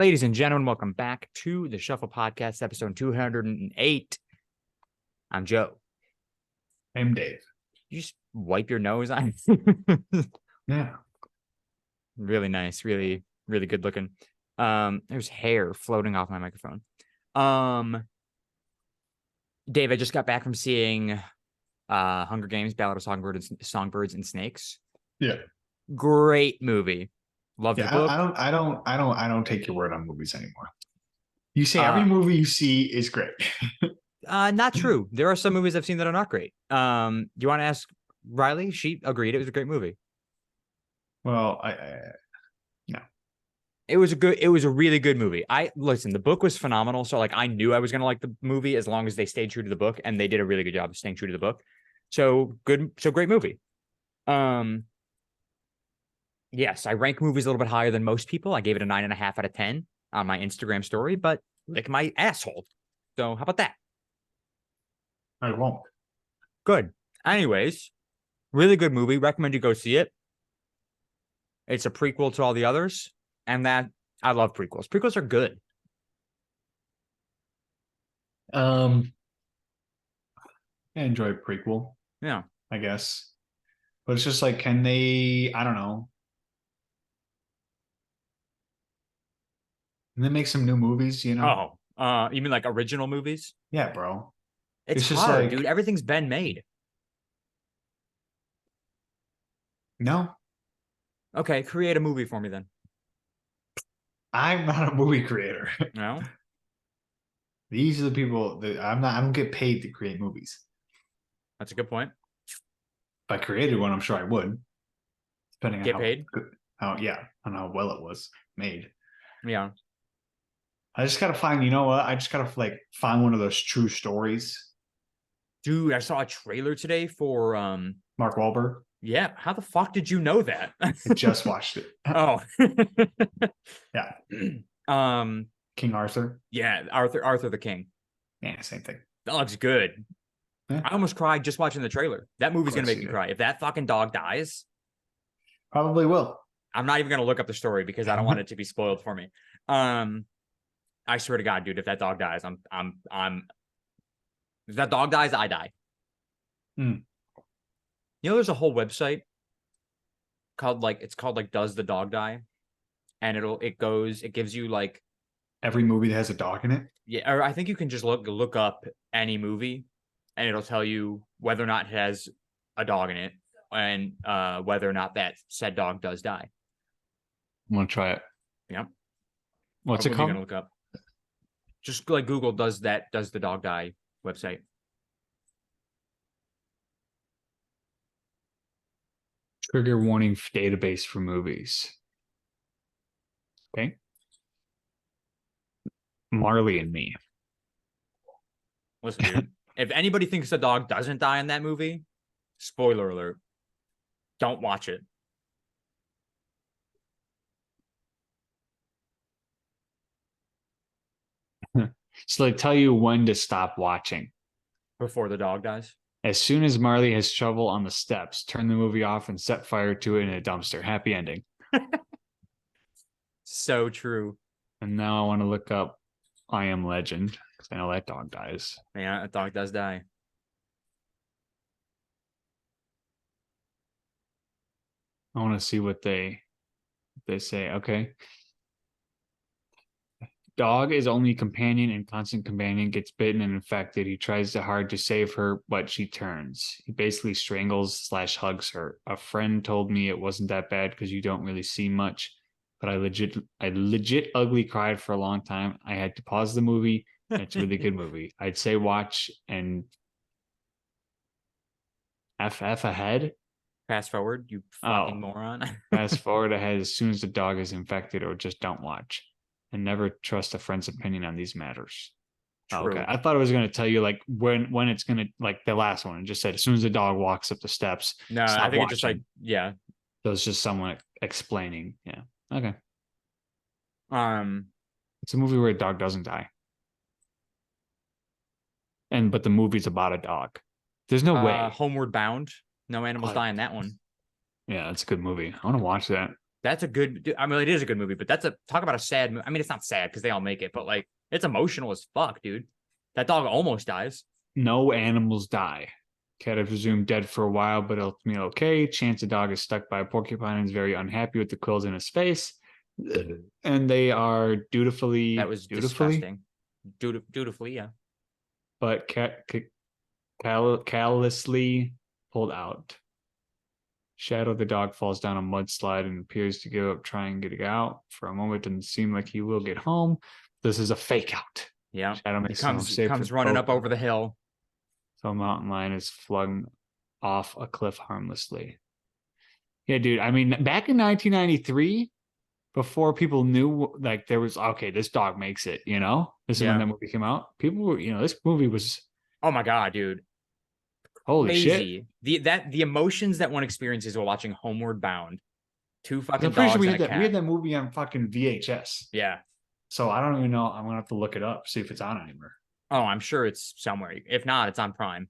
Ladies and gentlemen, welcome back to the Shuffle Podcast, episode 208. I'm Joe. I'm Dave. You just wipe your nose on. Yeah. Really nice, really good looking. There's hair floating off my microphone. Dave, I just got back from seeing Hunger Games: Ballad of Songbirds and Snakes. Yeah. Great movie. Love the book. I don't take your word on movies anymore. You say every movie you see is great. Not true. There are some movies I've seen that are not great. Do you want to ask Riley? She agreed it was a great movie. Well, no. It was a really good movie. Listen, the book was phenomenal. So like I knew I was gonna like the movie as long as they stayed true to the book, and they did a really good job of staying true to the book. So good, so great movie. Yes, I rank movies a little bit higher than most people. I gave it a 9.5 out of 10 on my Instagram story, but lick my asshole. So how about that? I won't. Good. Anyways, really good movie. Recommend you go see it. It's a prequel to all the others, and that I love prequels. Prequels are good. I enjoy prequel. Yeah. I guess. But it's just like, can they, I don't know. Can they make some new movies, you know? You mean like original movies? Yeah, bro. It's just hard, like, dude. Everything's been made. no, Okay, create a movie for me then. I'm not a movie creator. No? These are the people that I don't get paid to create movies. That's a good point. If I created one, I'm sure I would. Depending Get on paid? on how well it was made. Yeah. I just gotta find, you know what? I just gotta like find one of those true stories. Dude, I saw a trailer today for Mark Wahlberg. yeah, how the fuck did you know that? I just watched it. Oh. Yeah. King Arthur. Yeah, Arthur the King. Yeah, same thing. That looks good. Yeah. I almost cried just watching the trailer. That movie's gonna make me cry. If that fucking dog dies, probably will. I'm not even gonna look up the story because I don't want it to be spoiled for me. I swear to God, dude, if that dog dies, if that dog dies, I die. Mm. You know, there's a whole website called Does the Dog Die? And it gives you like every movie that has a dog in it. Yeah, or I think you can just look up any movie and it'll tell you whether or not it has a dog in it and whether or not that said dog does die. I'm gonna try it. Yep. What's it called? Gonna look up. Just like Google does the dog die website. Trigger warning database for movies. Okay. Marley and Me. Listen, dude, if anybody thinks the dog doesn't die in that movie, spoiler alert, don't watch it. So they tell you when to stop watching. Before the dog dies? As soon as Marley has trouble on the steps, turn the movie off and set fire to it in a dumpster. Happy ending. So true. And now I want to look up I Am Legend because I know that dog dies. Yeah, that dog does die. I want to see what they say. Okay. Dog is only companion and constant companion, gets bitten and infected. He tries hard to save her, but she turns. He basically strangles/hugs her. A friend told me it wasn't that bad because you don't really see much, but I legit ugly cried for a long time. I had to pause the movie. It's a really good movie. I'd say watch and FF ahead. Fast forward, you fucking moron. Fast forward ahead as soon as the dog is infected, or just don't watch. And never trust a friend's opinion on these matters. Oh, okay. I thought it was going to tell you like when it's going to, like the last one. It just said as soon as the dog walks up the steps. No, I think it just like, yeah. So it's just someone explaining. Yeah. Okay. It's a movie where a dog doesn't die. But the movie's about a dog. There's no way. Homeward Bound. No animals die in that one. Yeah, that's a good movie. I want to watch that. That's a good. I mean, it is a good movie, but that's a talk about a sad movie. I mean, it's not sad because they all make it, but like it's emotional as fuck, dude. That dog almost dies. No animals die. Cat is presumed dead for a while, but ultimately okay. Chance the dog is stuck by a porcupine and is very unhappy with the quills in his face. And they are That was disgusting. Dutifully, yeah. but callously pulled out. Shadow the dog falls down a mudslide and appears to give up trying getting out. For a moment, it doesn't seem like he will get home. This is a fake out. Yeah. Shadow He makes himself safe comes with running both. up over the hill. So a mountain lion is flung off a cliff harmlessly. Yeah, dude. I mean, back in 1993, before people knew, like, there was, okay, this dog makes it, you know? This is when Yeah. that movie came out. People were, this movie was, Oh my god, dude. holy shit. Crazy. The emotions that one experiences while watching Homeward Bound. Two 'Cause fucking I'm pretty sure dogs we and had a that. We had cat. that movie on fucking VHS. Yeah. So I don't even know. I'm gonna have to look it up, see if it's on anywhere. Oh, I'm sure it's somewhere. If not, it's on Prime.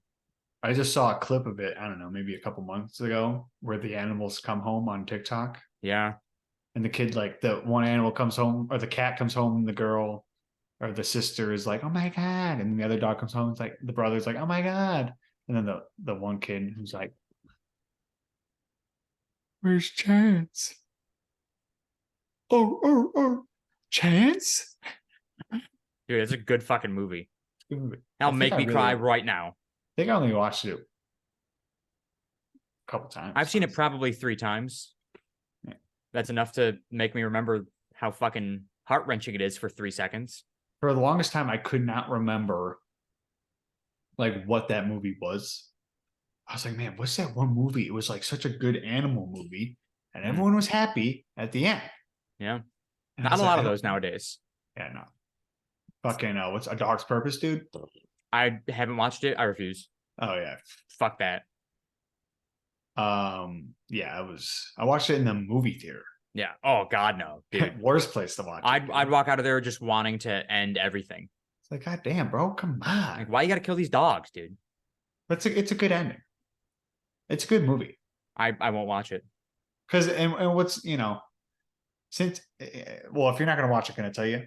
I just saw a clip of it. I don't know, maybe a couple months ago, where the animals come home on TikTok, Yeah. and the kid, like, the one animal comes home, or the cat comes home, and the girl or the sister is like, "Oh my god," and the other dog comes home. It's like the brother's like, "Oh my god," and then the one kid who's like, "Where's Chance? Oh, Chance." Dude, it's a good fucking movie. I That'll think make I me really- cry right now. I think I only watched it a couple times. I've seen it probably 3 times. Yeah. That's enough to make me remember how fucking heart-wrenching it is for 3 seconds. For the longest time. I could not remember like what that movie was. I was like, man, what's that one movie? It was like such a good animal movie, and everyone was happy at the end. Yeah. And I Not was a like, lot I of don't- those nowadays. Yeah, no. Fucking what's A Dog's Purpose, dude? I haven't watched it. I refuse. Oh yeah. Fuck that. Yeah, I watched it in the movie theater. Yeah. Oh god, no, dude. Worst place to watch it. I'd walk out of there just wanting to end everything. It's like, god damn, bro, come on. Like, why you gotta kill these dogs, dude? But it's a good ending. It's a good movie. I won't watch it. Because and what's since well, if you're not gonna watch it, can I tell you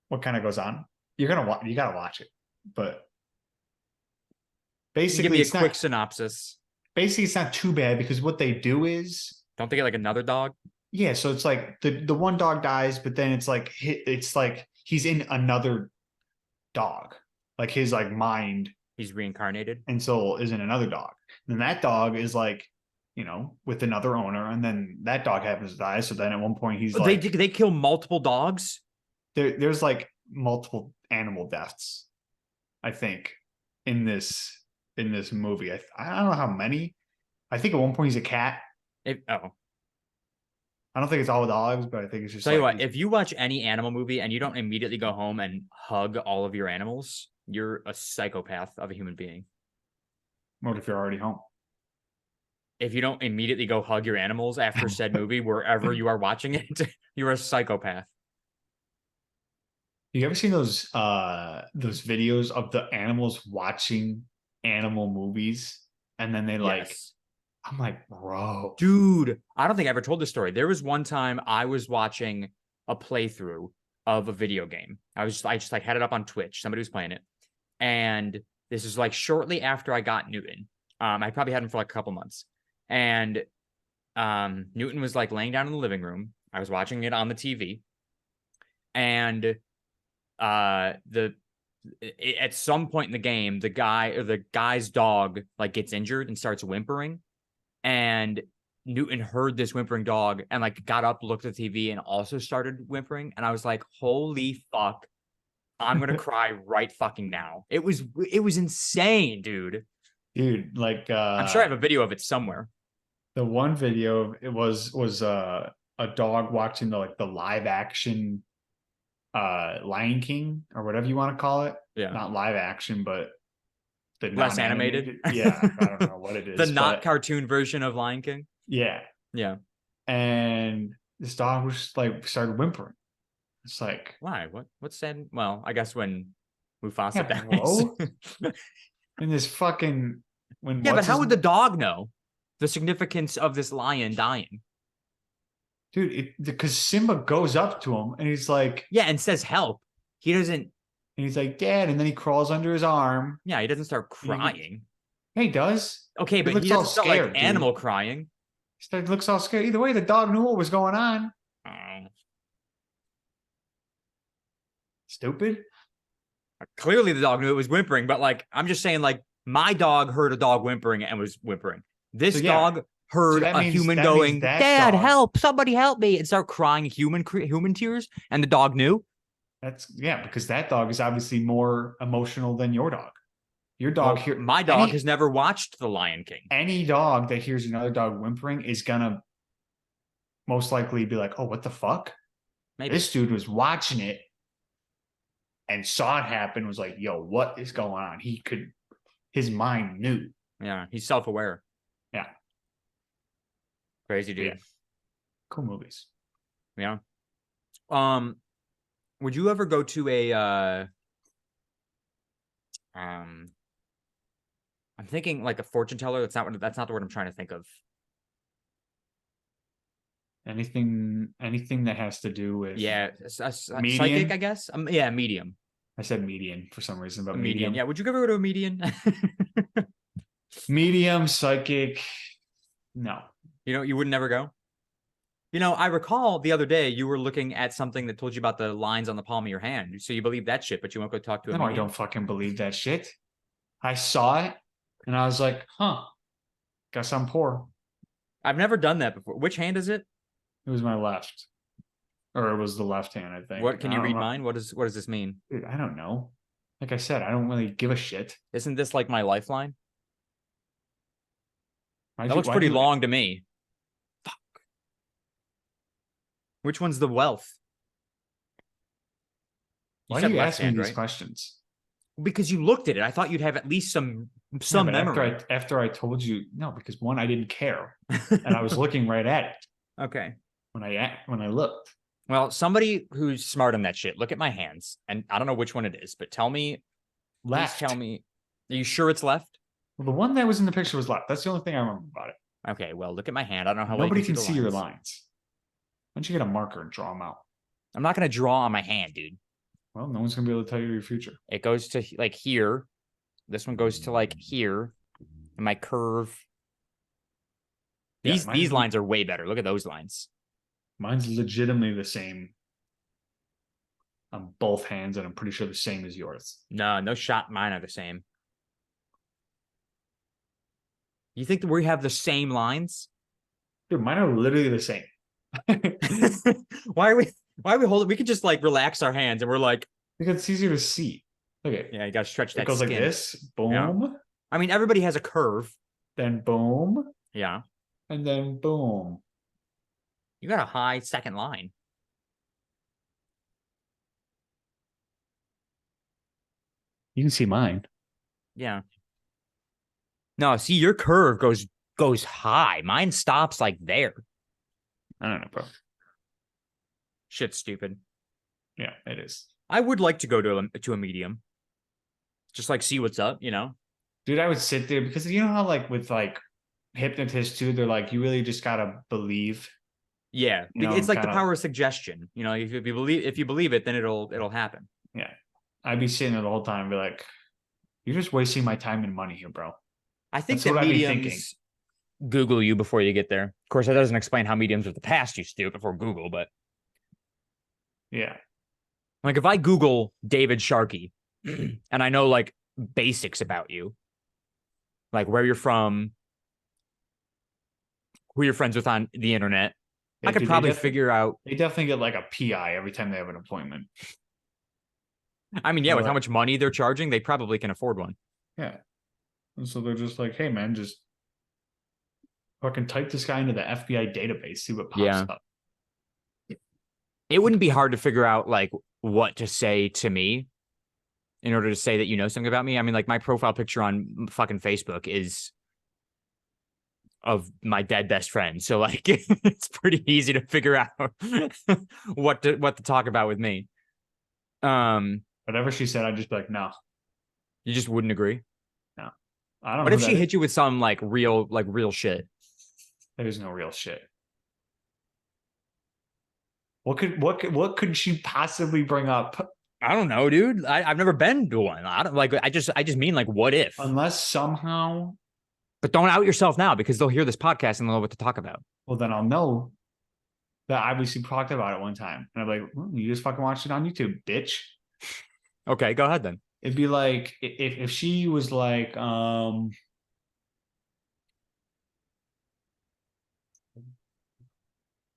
what kind of goes on? You gotta watch it. But basically, Give me a it's quick not synopsis. basically it's not too bad, because what they do is, Don't they get like another dog? yeah, so it's like the one dog dies, but then it's like he's in another dog, like his like mind He's reincarnated. and soul is in another dog. And then that dog is like, with another owner, and then that dog happens to die. So then at one point he's like, They kill multiple dogs. there's like multiple animal deaths, I think, in this movie. I don't know how many. I think at one point he's a cat. I don't think it's all dogs, but I think it's just Tell you like, what, if you watch any animal movie and you don't immediately go home and hug all of your animals, you're a psychopath of a human being. what if you're already home? If you don't immediately go hug your animals after said movie, wherever you are watching it, you're a psychopath. You ever seen those videos of the animals watching animal movies, and then they like, Yes. I'm like, bro, Dude, I don't think I ever told this story. There was one time I was watching a playthrough of a video game. I just like had it up on Twitch. Somebody was playing it. And this is like shortly after I got Newton. I probably had him for like a couple months. And Newton was like laying down in the living room. I was watching it on the TV. And at some point in the game, the guy's dog like gets injured and starts whimpering. And Newton heard this whimpering dog and like got up, looked at the TV, and also started whimpering. And I was like, holy fuck, I'm gonna cry right fucking now. It was insane, dude. dude, like I'm sure I have a video of it somewhere. the one video, it was a dog watching the live action Lion King, or whatever you want to call it. Yeah. Not live action, but the Less animated. Yeah, I don't know what it is. The not but cartoon version of Lion King. yeah. Yeah. And this dog was like started whimpering. It's like, Why? What's sad? Well, I guess when Mufasa yeah, dies. bro. And this fucking when Yeah, but what's how his- would the dog know the significance of this lion dying? Dude, because Simba goes up to him and he's like, Yeah, and says help. He doesn't. and he's like, Dad, and then he crawls under his arm. Yeah, he doesn't start And crying. Hey, he does. Okay, He but he looks all doesn't start like scared, dude. animal crying. He looks all scared. Either way, the dog knew what was going on. Oh. Stupid. Clearly, the dog knew it was whimpering, but like, I'm just saying, like, my dog heard a dog whimpering and was whimpering. This dog heard a human going, "Dad, help! Somebody help me!" and start crying human tears, and the dog knew. Because that dog is obviously more emotional than your dog. Your dog here. My dog has never watched The Lion King. Any dog that hears another dog whimpering is gonna most likely be like, "Oh, what the fuck?" Maybe this dude was watching it and saw it happen. Was like, "Yo, what is going on?" His mind knew. Yeah, he's self-aware. Yeah, crazy dude. Yeah. Cool movies. Yeah. Would you ever go to a I'm thinking like a fortune teller. That's not the word I'm trying to think of. Anything that has to do with a psychic, I guess. Yeah, medium. I said median for some reason, but medium. Yeah, would you ever go to a median? Medium, psychic. No. You would never go? I recall the other day you were looking at something that told you about the lines on the palm of your hand. So you believe that shit, but you won't go talk to a medium? I don't fucking believe that shit. I saw it and I was like, huh, guess I'm poor. I've never done that before. Which hand is it? It was my left. Or it was the left hand, I think. What can you read mine? What does this mean? Dude, I don't know. Like I said, I don't really give a shit. Isn't this like my lifeline? That looks pretty long to me. Fuck. Which one's the wealth? Why do you ask me these questions? Because you looked at it. I thought you'd have at least some memory. After I told you, no, because one, I didn't care. And I was looking right at it. Okay. When I looked. Well, somebody who's smart on that shit, look at my hands. And I don't know which one it is, but tell me. Left. Tell me. Are you sure it's left? Well, the one that was in the picture was left. That's the only thing I remember about it. Okay, well, look at my hand. I don't know how nobody can see your lines. Why don't you get a marker and draw them out? I'm not going to draw on my hand, dude. Well, no one's going to be able to tell you your future. It goes to like here. This one goes to like here. And my curve. These lines are way better. Look at those lines. Mine's legitimately the same on both hands, and I'm pretty sure the same as yours. No shot. Mine are the same. You think that we have the same lines? Dude, mine are literally the same. Why are we holding? We could just like relax our hands and we're like, because it's easier to see. Okay. Yeah, you gotta stretch that. It goes skin. Like this. Boom. Yeah. I mean, everybody has a curve. Then boom. Yeah. And then boom. You got a high second line. You can see mine. Yeah. No, see, your curve goes high. Mine stops like there. I don't know, bro. Shit's stupid. Yeah, it is. I would like to go to a medium. Just like see what's up, Dude, I would sit there because you know how like with like hypnotists too, they're like, you really just gotta believe. Yeah. It's like the power of suggestion. If you believe it, then it'll happen. Yeah. I'd be sitting there the whole time and be like, you're just wasting my time and money here, bro. I think that mediums Google you before you get there. Of course, that doesn't explain how mediums of the past used to do it before Google, but yeah. Like if I Google David Sharkey and I know like basics about you, like where you're from, who you're friends with on the internet, yeah, I could probably figure out. They definitely get like a PI every time they have an appointment. I mean, yeah, with how much money they're charging, they probably can afford one. Yeah. And so they're just like, hey, man, just fucking type this guy into the FBI database, see what pops up. It wouldn't be hard to figure out like what to say to me in order to say that you know something about me. I mean, like my profile picture on fucking Facebook is of my dead best friend. So like it's pretty easy to figure out what to talk about with me. Whatever she said, I'd just be like, no. You just wouldn't agree? No. I don't know. What if she hit you with some like real shit? There's no real shit. What could she possibly bring up? I don't know, dude. I've never been to one. I don't like. I just mean like, what if? Unless somehow, But don't out yourself now because they'll hear this podcast and they'll know what to talk about. well, then I'll know that I obviously talked about it one time. And I'm like, well, you just fucking watched it on YouTube, bitch. Okay, go ahead then. It'd be like if she was like,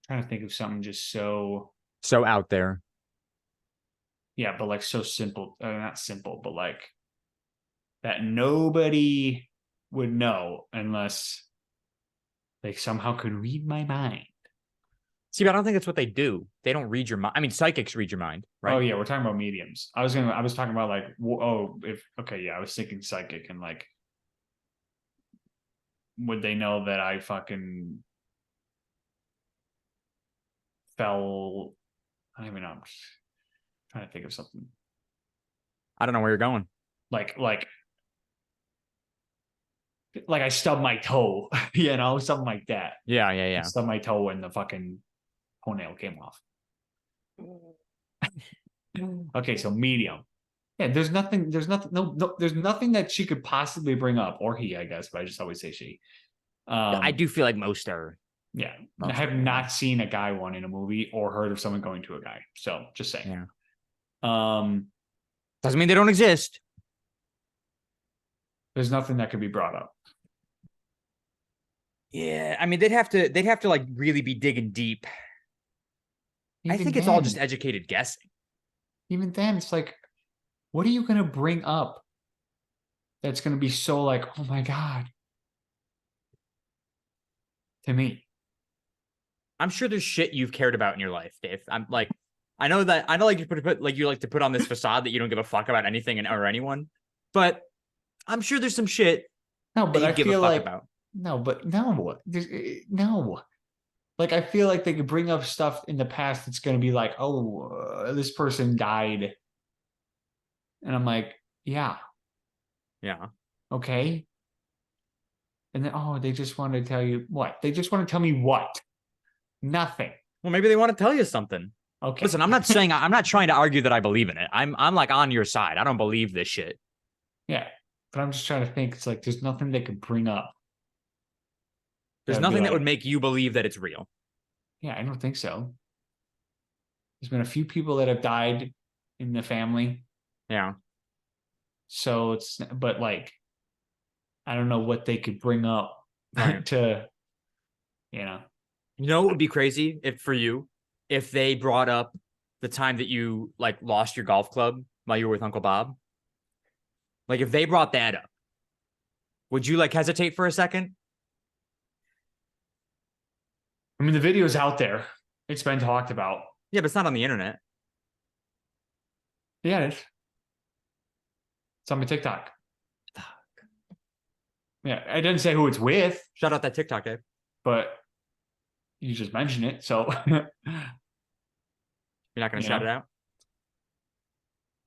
trying to think of something just so, So out there. yeah, but like so simple, not simple, but like that nobody would know unless they somehow could read my mind. See, but I don't think that's what they do. They don't read your mind. I mean, psychics read your mind, right? Oh yeah, we're talking about mediums. I was talking about like, oh, if okay, yeah, I was thinking psychic and like, would they know that I fucking fell? I don't even know. I'm trying to think of something I don't know where you're going. like I stubbed my toe, something like that. Yeah, yeah, I yeah. stubbed my toe and the fucking toenail came off. Okay, so medium. Yeah, there's nothing that she could possibly bring up, or he, I guess, but I just always say she. I do feel like most are. Yeah, I Most have are, not seen a guy one in a movie or heard of someone going to a guy. So just saying. Yeah. Um, Doesn't mean they don't exist. there's nothing that could be brought up. Yeah, I mean they'd have to like really be digging deep. I think it's all just educated guessing. Even then, it's like, what are you gonna bring up that's gonna be so like, oh my god, to me? I'm sure there's shit you've cared about in your life, Dave. I know like you like to put on this facade that you don't give a fuck about anything or anyone, but I'm sure there's some shit No, that but you I give a feel fuck like about. no. No. Like I feel like they could bring up stuff in the past that's going to be like, oh, this person died, and I'm like, yeah, Yeah. okay. And then oh, they just want to tell you what? They just want to tell me what? Nothing. Well, maybe they want to tell you something. Okay. Listen, I'm not trying to argue that I believe in it. I'm like on your side. I don't believe this shit. Yeah, but I'm just trying to think. It's like there's nothing they could bring up. There's That would be nothing that like, would make you believe that it's real. yeah, I don't think so. There's been a few people that have died in the family, Yeah. so but like, I don't know what they could bring up Right. to, you know. You know what would be crazy if for you if they brought up the time that you like lost your golf club while you were with Uncle Bob? Like if they brought that up, would you like hesitate for a second? I mean, the video's out there. It's been talked about. Yeah, but it's not on the internet. Yeah, it's on my TikTok. Yeah, I didn't say who it's with, Shout out that TikTok, Dave. but you just mentioned it, so You're not going to you shout know. it out?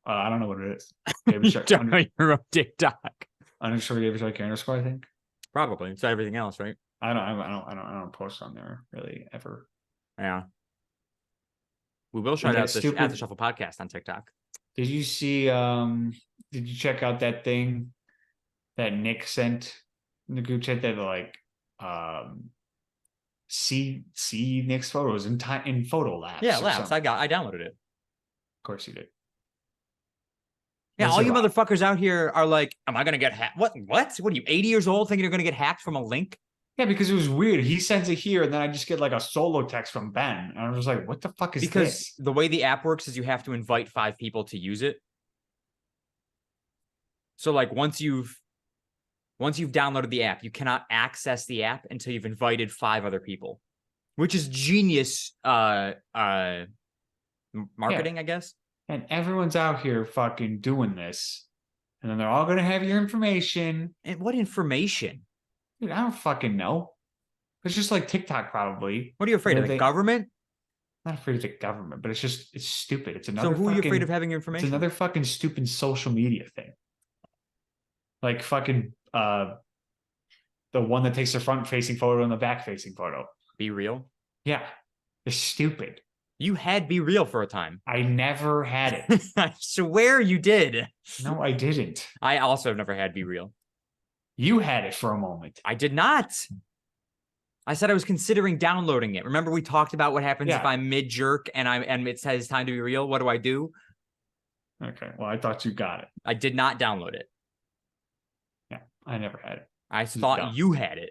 I don't know what it is. David Shark, Don't know your own TikTok. underscore David Shark underscore. I think. Probably. It's everything else, right? I don't post on there really ever. Yeah. We will shout out the At the Shuffle podcast on TikTok. Did you see? Did you check out that thing that Nick sent in the group chat that like see Nick's photos in photo labs? Yeah, labs. I downloaded it. Of course you did. Yeah, all you motherfuckers out here are like, am I gonna get hacked? What? What are you, 80 years old, thinking you're gonna get hacked from a link? Yeah, because it was weird. He sends it here, and then I just get like a solo text from Ben. And I was like, what the fuck is this? The way the app works is you have to invite 5 people to use it. So like once you've downloaded the app, you cannot access the app until you've invited 5 other people, which is genius marketing, I guess. And everyone's out here fucking doing this. And then they're all gonna have your information. And what information? Dude, I don't fucking know. It's just like TikTok, probably. What are you afraid of? The government? I'm not afraid of the government, but it's stupid. It's another. So who are you afraid of having your information? It's another fucking stupid social media thing. Like fucking the one that takes the front facing photo and the back facing photo. Be real. Yeah, it's stupid. You had Be Real for a time. I never had it. I swear you did. No, I didn't. I also have never had Be Real. You had it for a moment. I did not. I said I was considering downloading it. Remember we talked about what happens if I'm mid jerk and it says time to be real? What do I do? Okay. Well, I thought you got it. I did not download it. Yeah, I never had it. I thought you had it.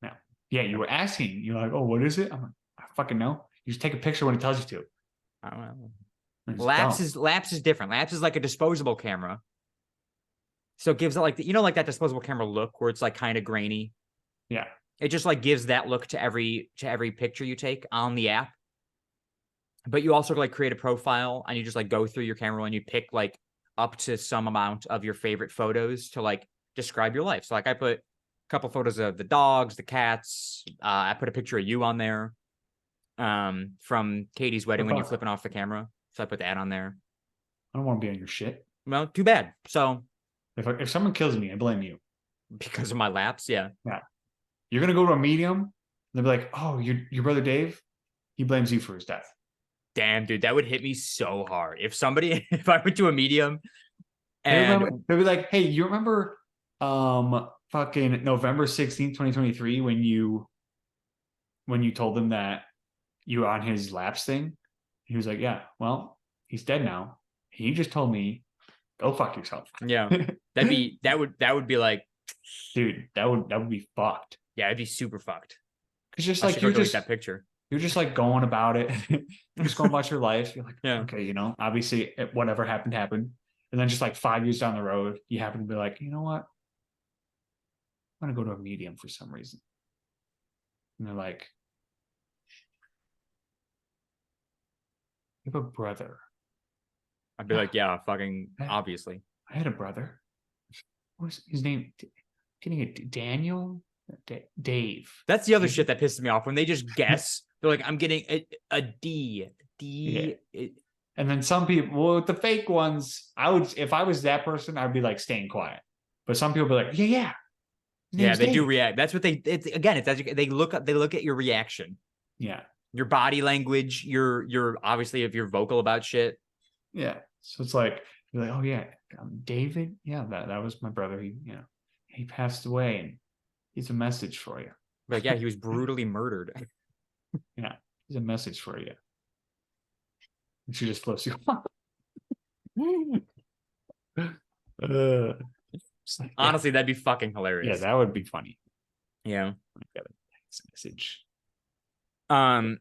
No. Yeah, you were asking. You're like, oh, what is it? I'm like, I fucking know. You just take a picture when it tells you to. I don't know. Lapse is different. Lapse is like a disposable camera. So it gives it like like that disposable camera look where it's like kind of grainy. Yeah. It just like gives that look to every picture you take on the app. But you also like create a profile and you just like go through your camera and you pick like up to some amount of your favorite photos to like describe your life. So like I put a couple photos of the dogs, the cats. I put a picture of you on there from Katie's wedding when you're flipping off the camera. So I put that on there. I don't want to be on your shit. Well, too bad. So if someone kills me, I blame you. Because of my lapse, yeah. Yeah. You're gonna go to a medium, they'll be like, oh, your brother Dave, he blames you for his death. Damn, dude, that would hit me so hard. If I went to a medium and they'll be like, hey, you remember fucking November 16th, 2023, when you told them that you were on his lapse thing? He was like, yeah, well, he's dead now. He just told me, go fuck yourself. Yeah. that would be like, dude, that would be fucked. Yeah, it'd be super fucked. It's just like you're just that picture. You're just like going about it. You're just going about your life. You're like, yeah, okay, obviously whatever happened. And then just like 5 years down the road, you happen to be like, you know what? I'm gonna go to a medium for some reason. And they're like, you have a brother. I'd be like, yeah, fucking obviously. I had a brother. What was his name? Getting it, Daniel? Dave. That's the other shit that pisses me off when they just guess. They're like, I'm getting a D. Yeah. And then some people, well, with the fake ones, if I was that person, I'd be like staying quiet. But some people be like, yeah. Yeah, they do react. That's what they look at your reaction. Yeah. Your body language, your obviously if you're vocal about shit. Yeah. So it's like, you're like, oh yeah, David. Yeah, that was my brother. He passed away and he's a message for you. Like, yeah, he was brutally murdered. Yeah, he's a message for you. And she just flips you off. Honestly, that'd be fucking hilarious. Yeah, that would be funny. Yeah. Message. I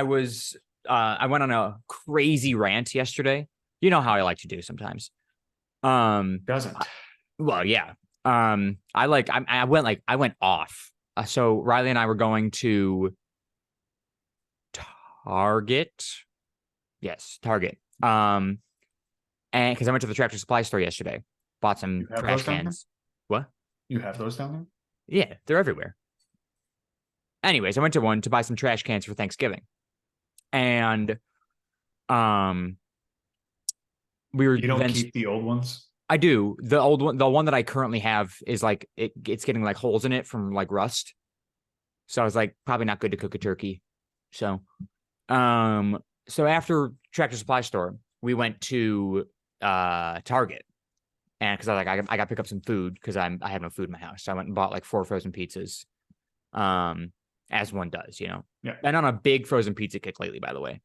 went on a crazy rant yesterday. You know how I like to do sometimes. Doesn't. Well, yeah. I went off. So Riley and I were going to Target. Yes, Target. And because I went to the Tractor Supply store yesterday, bought some trash cans. What? You have those down there? Yeah, they're everywhere. Anyways, I went to one to buy some trash cans for Thanksgiving. And we were. You don't keep the old ones? I do. The old one, the one that I currently have is like it's getting like holes in it from like rust. So I was like, probably not good to cook a turkey. So after Tractor Supply store, we went to Target. And because I was like, I got to pick up some food because I have no food in my house. So I went and bought like 4 frozen pizzas. As one does, Yeah. And on a big frozen pizza kick lately, by the way.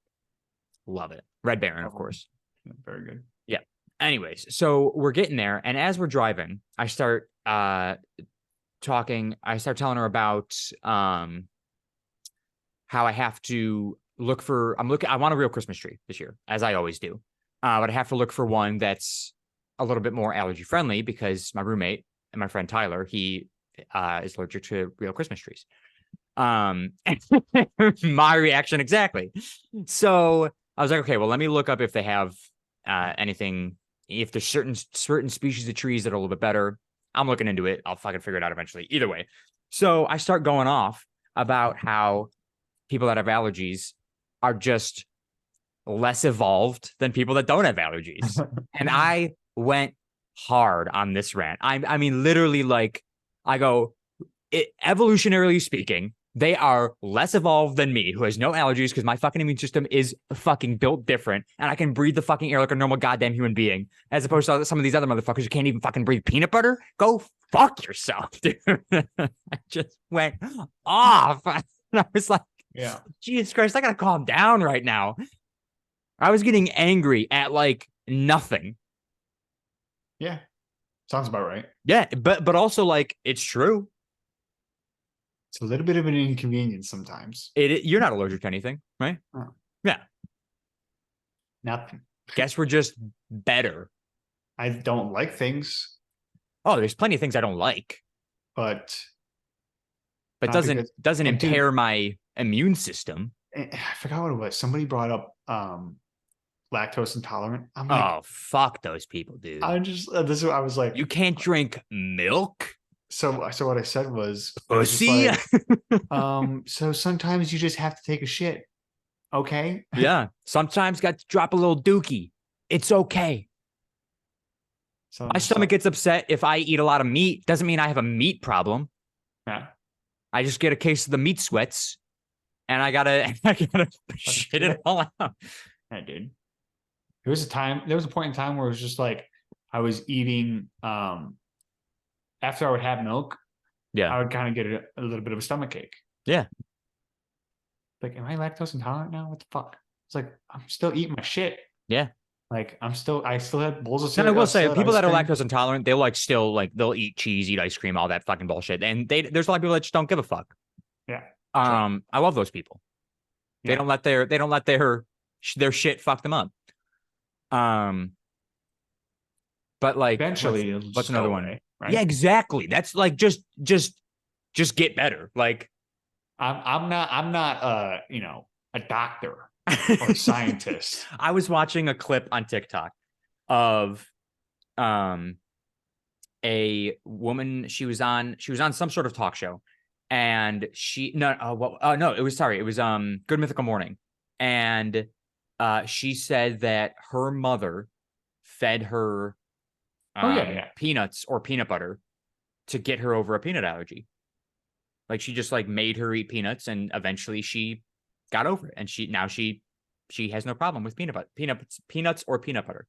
Love it. Red Baron, of course. Yeah, very good. Yeah. Anyways, so we're getting there. And as we're driving, I start telling her about how I have to look for, I want a real Christmas tree this year, as I always do. But I have to look for one that's a little bit more allergy friendly because my roommate and my friend Tyler, he is allergic to real Christmas trees. My reaction exactly. So I was like, okay, well, let me look up if they have anything, if there's certain species of trees that are a little bit better. I'm looking into it. I'll fucking figure it out eventually. Either way. So I start going off about how people that have allergies are just less evolved than people that don't have allergies. And I went hard on this rant. I mean, literally, like, I go, evolutionarily speaking, They are less evolved than me, who has no allergies because my fucking immune system is fucking built different, and I can breathe the fucking air like a normal goddamn human being, as opposed to some of these other motherfuckers who can't even fucking breathe peanut butter. Go fuck yourself, dude. I just went off. And I was like, Yeah. Jesus Christ, I gotta calm down right now. I was getting angry at like nothing. Yeah. Sounds about right. Yeah, but also like it's true. It's a little bit of an inconvenience sometimes. You're not allergic to anything, right? Oh. Yeah. Nothing. Guess we're just better. I don't like things, Oh, there's plenty of things I don't like, but doesn't and dude, impair my immune system. I forgot what it was. Somebody brought up lactose intolerant. I'm like, Oh, fuck those people, dude. I just this is what I was like. You can't drink milk? So what I said was, Pussy? so sometimes you just have to take a shit. Okay. Yeah. Sometimes got to drop a little dookie. It's okay. So My stomach gets upset if I eat a lot of meat. Doesn't mean I have a meat problem. Yeah. I just get a case of the meat sweats, and I gotta shit it all out. Yeah, dude. There was a point in time where it was just like I was eating after I would have milk, Yeah. I would kind of get a little bit of a stomach ache. Yeah. Like, am I lactose intolerant now? What the fuck? It's like I'm still eating my shit. Yeah. Like I still have bowls of And cereal. I will say, people that are lactose intolerant, they'll like still like they'll eat cheese, eat ice cream, all that fucking bullshit. And there's a lot of people that just don't give a fuck. Yeah. Sure. I love those people. They don't let their shit fuck them up. But like eventually, what's another one? Right? Yeah, exactly. That's like just get better. Like I'm not a doctor or a scientist. I was watching a clip on TikTok of a woman. She was on some sort of talk show, and it was Good Mythical Morning, and she said that her mother fed her peanuts or peanut butter to get her over a peanut allergy. Like she just like made her eat peanuts, and eventually she got over it, and she has no problem with peanuts or peanut butter.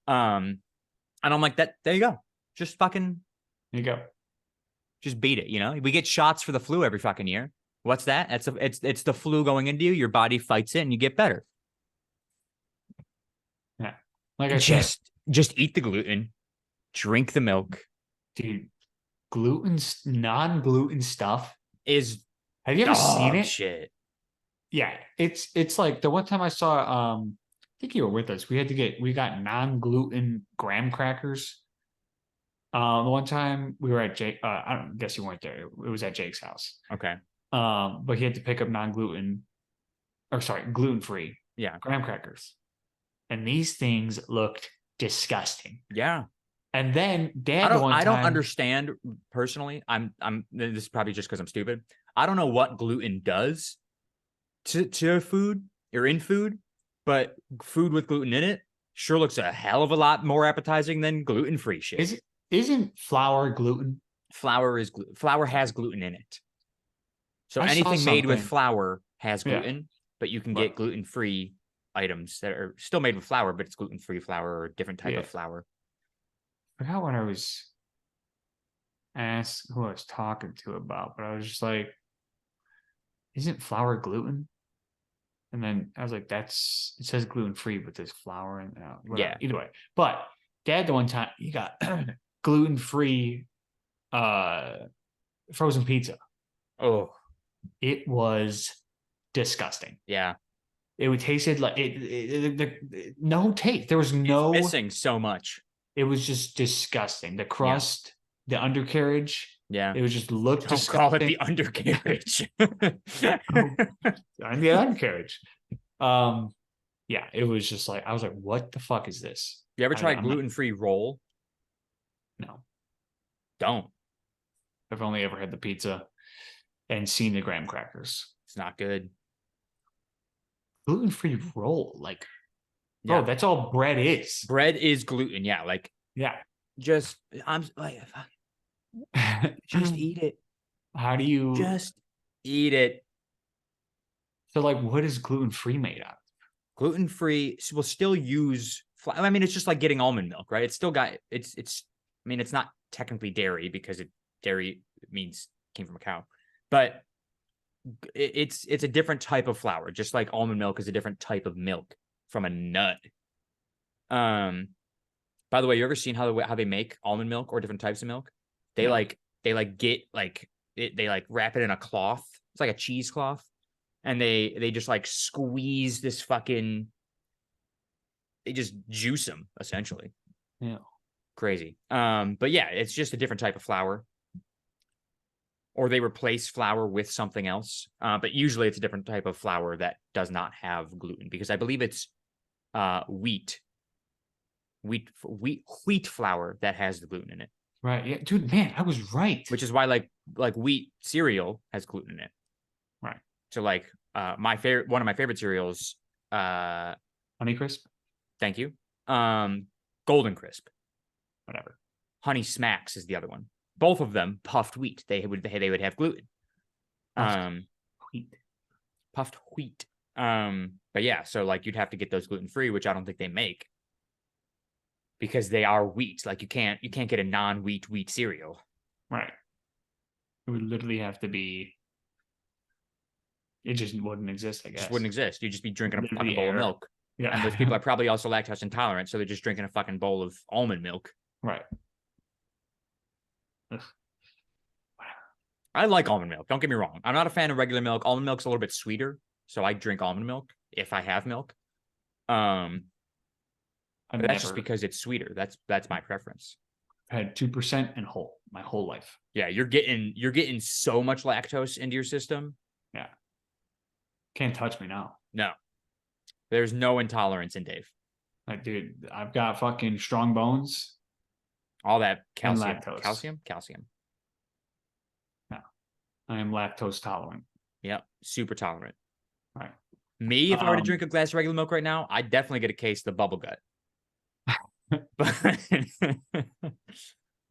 And I'm like, that there you go. Just fucking there you go. Just beat it, you know? We get shots for the flu every fucking year. What's that? It's the flu going into you, your body fights it and you get better. Yeah. Like I said, just eat the gluten, drink the milk. Dude, non-gluten stuff is have you ever seen it? Shit. Yeah, it's like the one time I saw I think you were with us. We got non-gluten graham crackers. The one time we were at Jake, I don't guess you weren't there. It was at Jake's house. Okay. But he had to pick up gluten-free. Yeah. Graham crackers. And these things looked disgusting. Yeah. And then Dad, I don't understand personally. This is probably just because I'm stupid. I don't know what gluten does to food or in food, but food with gluten in it sure looks a hell of a lot more appetizing than gluten-free shit. Isn't flour gluten? Flour has gluten in it. So anything made with flour has gluten, but you can get gluten-free items that are still made with flour, but it's gluten-free flour or a different type of flour. I forgot what I was asked who I was talking to about, but I was just like, isn't flour gluten? And then I was like, it says gluten-free, but there's flour in it. Yeah. Either way. But Dad, the one time he got gluten-free frozen pizza. Oh. It was disgusting. Yeah. It would tasted like no taste. There was no missing so much. It was just disgusting. The crust, the undercarriage. Yeah. It was just looked disgusting. Call it the undercarriage. The undercarriage. Yeah, it was just like I was like, what the fuck is this? You ever tried gluten-free roll? No. Don't. I've only ever had the pizza and seen the graham crackers. It's not good. Gluten-free roll, like, bro, that's all bread is. Bread is gluten, yeah. Like, I'm like, just eat it. How do you Eat it. So like, what is gluten-free made out of? Gluten-free will still use I mean, it's just like getting almond milk, right? It's still got I mean, it's not technically dairy because dairy means came from a cow, but it's a different type of flour, just like almond milk is a different type of milk from a nut. Um, by the way, you ever seen how they make almond milk or different types of milk? They No. get they like wrap it in a cloth. It's like a cheesecloth, and they just like squeeze this fucking. They just juice them essentially. Yeah. Crazy. But yeah, it's just a different type of flour. Or they replace flour with something else. But usually it's a different type of flour that does not have gluten because I believe it's wheat flour that has the gluten in it. Right. Yeah, dude, man, I was right. Which is why like wheat cereal has gluten in it. Right. So like one of my favorite cereals, Honey Crisp. Thank you. Golden Crisp. Whatever. Honey Smacks is the other one. Both of them puffed wheat. They would have gluten. Wheat. Puffed wheat. But yeah, so like you'd have to get those gluten free, which I don't think they make because they are wheat. Like you can't get a non-wheat wheat cereal. Right. It would literally have to be. It just wouldn't exist, I guess. It just wouldn't exist. You'd just be drinking a fucking bowl air. of milk. Yeah. And those people are probably also lactose intolerant, so they're just drinking a fucking bowl of almond milk. Right. I like almond milk. Don't get me wrong. I'm not a fan of regular milk. Almond milk's a little bit sweeter, so I drink almond milk if I have milk. That's just because it's sweeter. That's my preference. I had 2% and whole my whole life. Yeah, you're getting so much lactose into your system. Yeah. Can't touch me now. No. There's no intolerance in Dave. Like, dude, I've got fucking strong bones. All that calcium. And lactose. Calcium. No. I am lactose tolerant. Yep. Super tolerant. Right. Me, if I were to drink a glass of regular milk right now, I'd definitely get a case of the bubble gut.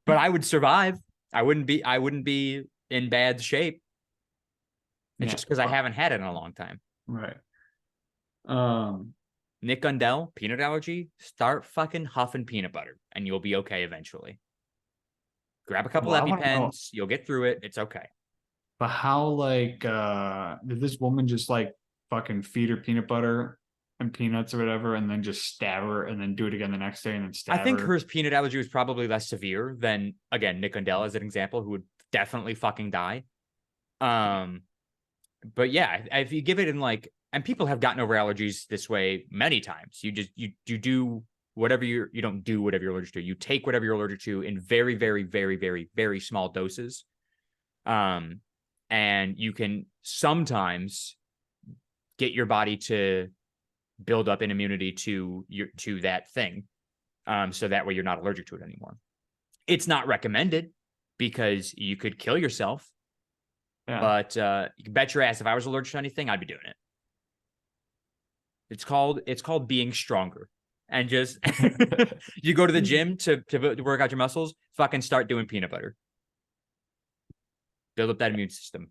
But I would survive. I wouldn't be in bad shape. It's just because I haven't had it in a long time. Right. Nick Gundell, peanut allergy, start fucking huffing peanut butter and you'll be okay eventually. Grab a couple EpiPens, you'll get through it. It's okay. But how, like, did this woman just, like, fucking feed her peanut butter and peanuts or whatever and then just stab her and then do it again the next day and then stab her? I think her peanut allergy was probably less severe than, again, Nick Gundell as an example, who would definitely fucking die. But yeah, if you give it in like, and people have gotten over allergies this way many times. You do whatever you don't do whatever you're allergic to. You take whatever you're allergic to in very, very, very, very, very small doses. And you can sometimes get your body to build up an immunity to that thing. So that way you're not allergic to it anymore. It's not recommended because you could kill yourself. Yeah. But you can bet your ass if I was allergic to anything, I'd be doing it. It's called being stronger. And just you go to the gym to work out your muscles, fucking start doing peanut butter. Build up that immune system.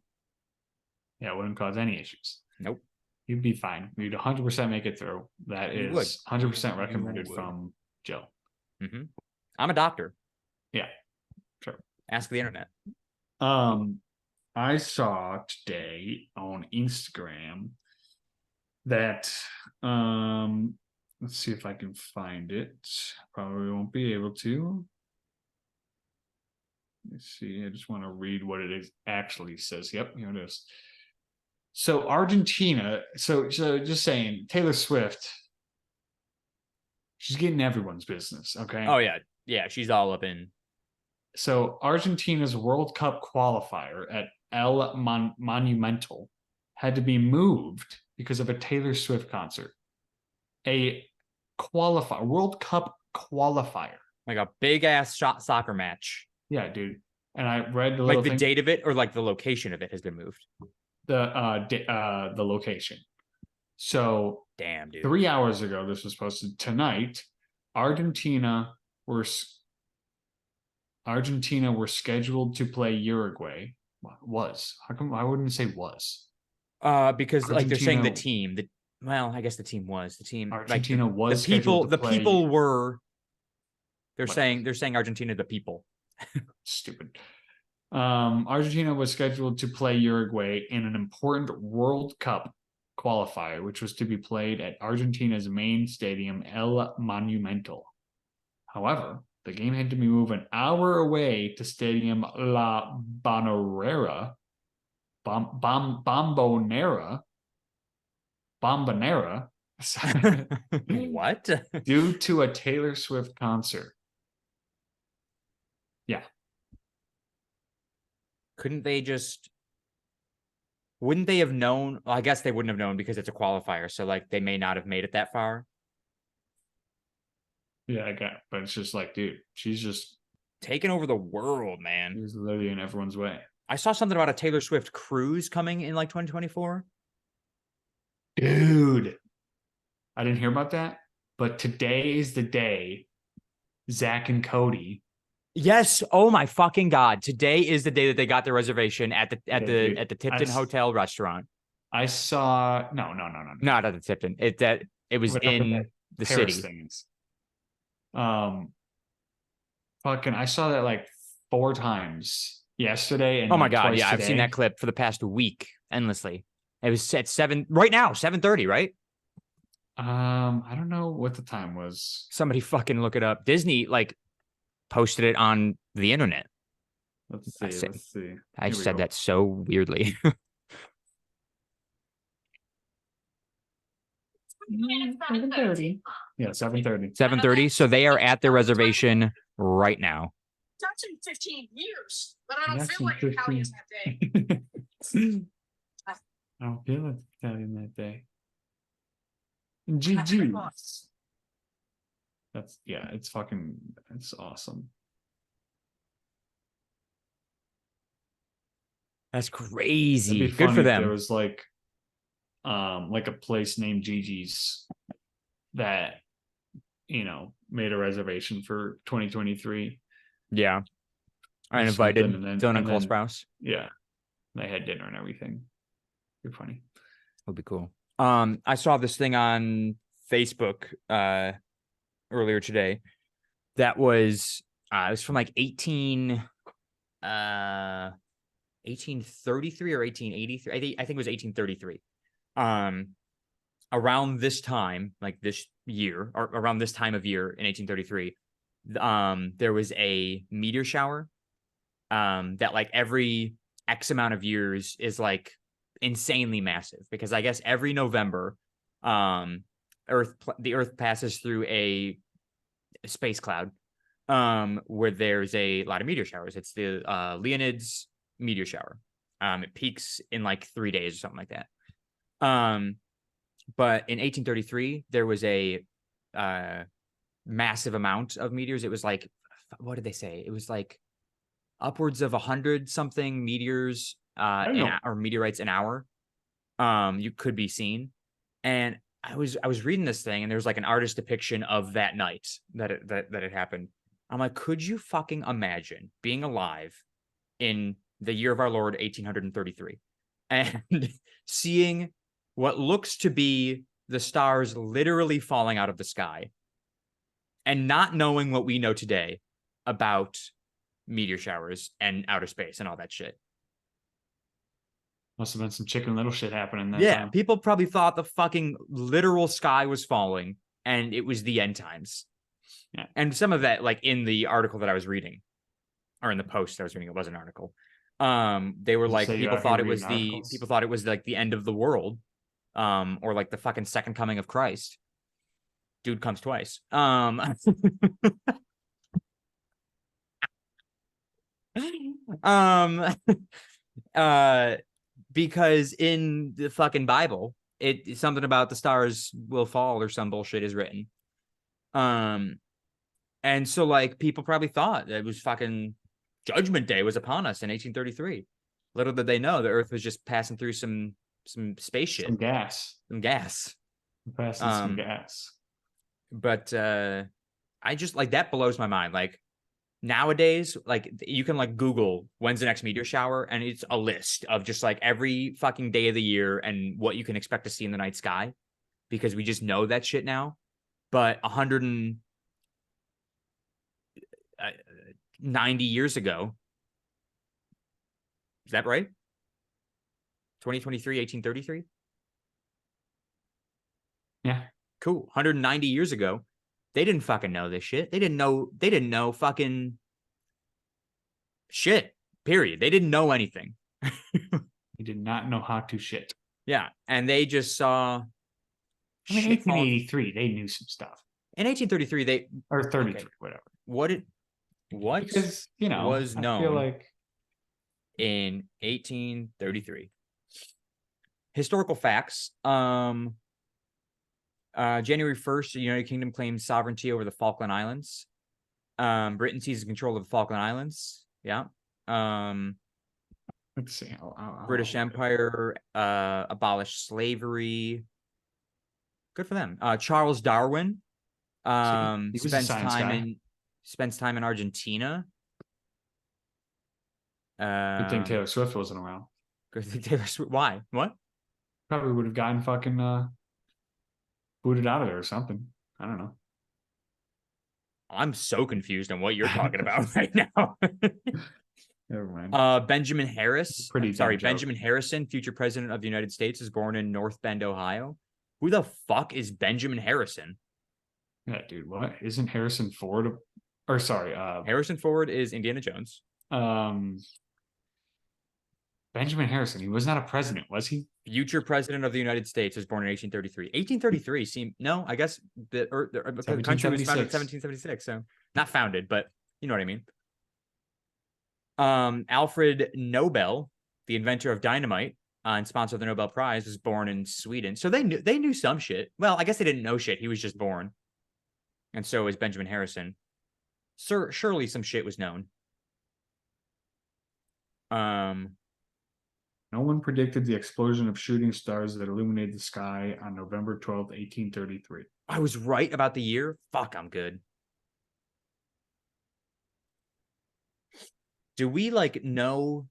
Yeah, it wouldn't cause any issues. Nope. You'd be fine. You'd 100% make it through. That is 100% recommended from Jill. Mm-hmm. I'm a doctor. Yeah, sure. Ask the internet. I saw today on Instagram that let's see if I can find it. Probably won't be able to. Let's see. I just want to read what it actually says. Yep, here it is. So Argentina. So just saying, Taylor Swift. She's getting everyone's business. Okay. Oh yeah. She's all up in. So Argentina's World Cup qualifier at El Monumental had to be moved because of a Taylor Swift concert. A World Cup qualifier. Like a big ass soccer match. Yeah, dude. And I read the date of it or like the location of it has been moved. The location. So damn, dude. 3 hours ago, this was posted tonight. Argentina were scheduled to play Uruguay, Was. How come? Why wouldn't it say was? Because like they're saying the Argentina team. Well, I guess the team was the team. Like Argentina the was scheduled people. to The play. people were. Whatever. They're saying Argentina. The people. Stupid. Argentina was scheduled to play Uruguay in an important World Cup qualifier, which was to be played at Argentina's main stadium, El Monumental. However, the game had to be moved an hour away to Stadium La Bombonera, Bombonera, Bombonera, What? due to a Taylor Swift concert. Yeah. Couldn't they just? Wouldn't they have known? Well, I guess they wouldn't have known because it's a qualifier. So like they may not have made it that far. Yeah, I got it. But it's just like, dude, she's just Taking over the world, man. she's literally in everyone's way. I saw something about a Taylor Swift cruise coming in like 2024. Dude, I didn't hear about that. But today is the day Zach and Cody. Yes. Oh my fucking god! Today is the day that they got their reservation at the Dude, at the Tipton Hotel restaurant. I saw no. Not at the Tipton. It was in the Paris city. things. Fucking I saw that like 4 times yesterday and Oh my like god! twice Yeah, I've seen today. that clip for the past week endlessly. It was at 7 right now, 7:30, right? I don't know what the time was. Somebody fucking look it up. Disney like posted it on the internet. Let's see. Let's see. I Here we said go. that so weirdly. 7:30. Yeah, 7:30. 7:30. So they are at their reservation right now. It's actually 15 years, but I don't That's feel like interesting. Italians that day. I don't feel like Italian that day. GG. That's yeah, it's fucking it's awesome. That's It'd crazy. be Good funny for if there them. was like a place named Gigi's that made a reservation for 2023. Yeah. I Or invited something, and Dylan and Cole then- Sprouse. Yeah, they had dinner and everything. Pretty funny. Would be cool. I saw this thing on Facebook earlier today that was it was from like 1833 or 1883. I think it was 1833. Around this time, like this year, or around this time of year in 1833, there was a meteor shower that like every X amount of years is like insanely massive, because I guess every November the Earth passes through a space cloud where there's a lot of meteor showers. It's the Leonids meteor shower. It peaks in like 3 days or something like that. But in 1833 there was a massive amount of meteors. It was like, what did they say? It was like upwards of 100 something meteors or meteorites an hour you could be seen. And I was reading this thing, and there was like an artist depiction of that night that it happened. I'm like, could you fucking imagine being alive in the year of our Lord 1833 and seeing what looks to be the stars literally falling out of the sky, and not knowing what we know today about meteor showers and outer space and all that shit? Must have been some Chicken Little shit happening that Yeah, time. people probably thought the fucking literal sky was falling and it was the end times. Yeah. And some of that, like in the article that I was reading, or in the post I was reading, it was an article. They were like, people thought it was like the end of the world, or like the fucking second coming of Christ. Dude comes twice. Because in the fucking Bible, it's something about the stars will fall or some bullshit is written. And so like people probably thought that it was fucking Judgment Day was upon us in 1833. Little did they know the Earth was just passing through some space shit. Some gas. Passing some gas. But I just like, that blows my mind. Like, nowadays, like you can like Google when's the next meteor shower, and it's a list of just like every fucking day of the year and what you can expect to see in the night sky, because we just know that shit now. But 190 years ago, is that right? 2023, 1833. Yeah. Cool. 190 years ago, they didn't fucking know this shit. They didn't know fucking shit. Period. They didn't know anything. He did not know how to shit. Yeah, and they just saw. I mean, shit falling- 1883, they knew some stuff. In 1833, they Or 33, Okay. whatever. what Because, you know, was I known feel like in 1833. Historical facts. January 1st, the United Kingdom claims sovereignty over the Falkland Islands. Britain seizes control of the Falkland Islands. Yeah. let's see. British Empire abolished slavery. Good for them. Charles Darwin he was a spends science guy. time in Argentina. Good thing Taylor Swift wasn't around. Good thing Taylor Swift. Why? What? Probably would have gotten fucking booted out of there or something. I don't know. I'm so confused on what you're talking about right now. Never mind. Benjamin Harris. Pretty Sorry, dumb joke. Benjamin Harrison, future president of the United States, is born in North Bend, Ohio. Who the fuck is Benjamin Harrison? Yeah, dude. What isn't Harrison Ford? Or sorry, Harrison Ford is Indiana Jones. Benjamin Harrison. He was not a president, was he? Future president of the United States, was born in 1833. 1833 seemed I guess the country was founded in 1776. So not founded, but you know what I mean. Alfred Nobel, the inventor of dynamite and sponsor of the Nobel Prize, was born in Sweden. So they knew some shit. Well, I guess they didn't know shit. He was just born. And so is Benjamin Harrison. Surely some shit was known. No one predicted the explosion of shooting stars that illuminated the sky on November 12th, 1833. I was right about the year. Fuck, I'm good. Do we know?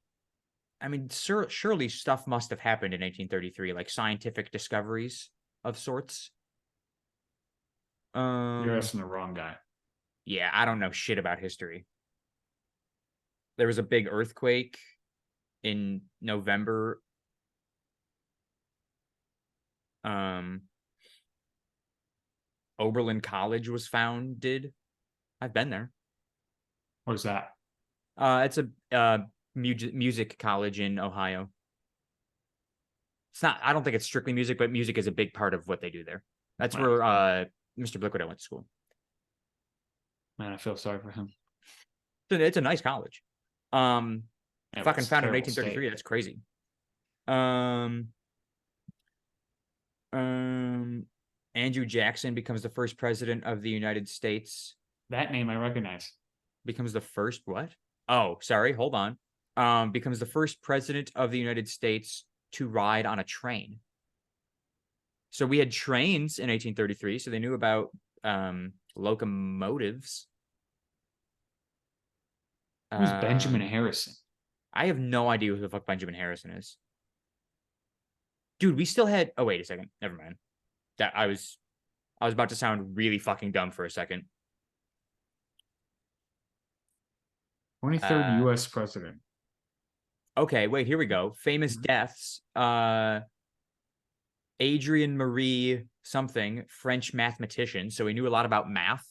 I mean, surely stuff must have happened in 1833, like scientific discoveries of sorts. You're asking the wrong guy. Yeah, I don't know shit about history. There was a big earthquake in November. Oberlin College was founded. I've been there. What is that? It's a music college in Ohio. It's not. I don't think it's strictly music, but music is a big part of what they do there. That's where Mr. Blickwood went to school. Man, I feel sorry for him. It's a nice college. Yeah, Fucking founded in terrible 1833. state. That's crazy. Andrew Jackson becomes the first president of the United States. That name I recognize. Becomes the first what? Oh, sorry. Hold on. Becomes the first president of the United States to ride on a train. So we had trains in 1833, so they knew about locomotives. Who's Benjamin Harrison? I have no idea who the fuck Benjamin Harrison is. Dude, we still had. Oh, wait a second. Never mind. That I was about to sound really fucking dumb for a second. 23rd U.S. president. Okay, wait, here we go. Famous deaths. Adrian Marie something, French mathematician. So he knew a lot about math.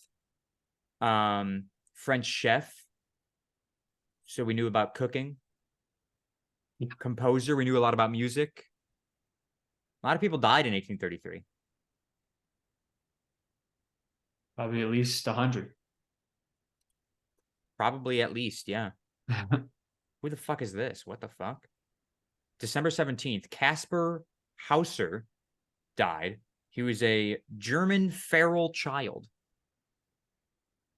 French chef. So we knew about cooking. Composer, we knew a lot about music. A lot of people died in 1833. Probably at least 100. Probably at least, yeah. Who the fuck is this? What the fuck? December 17th, Caspar Hauser died. He was a German feral child.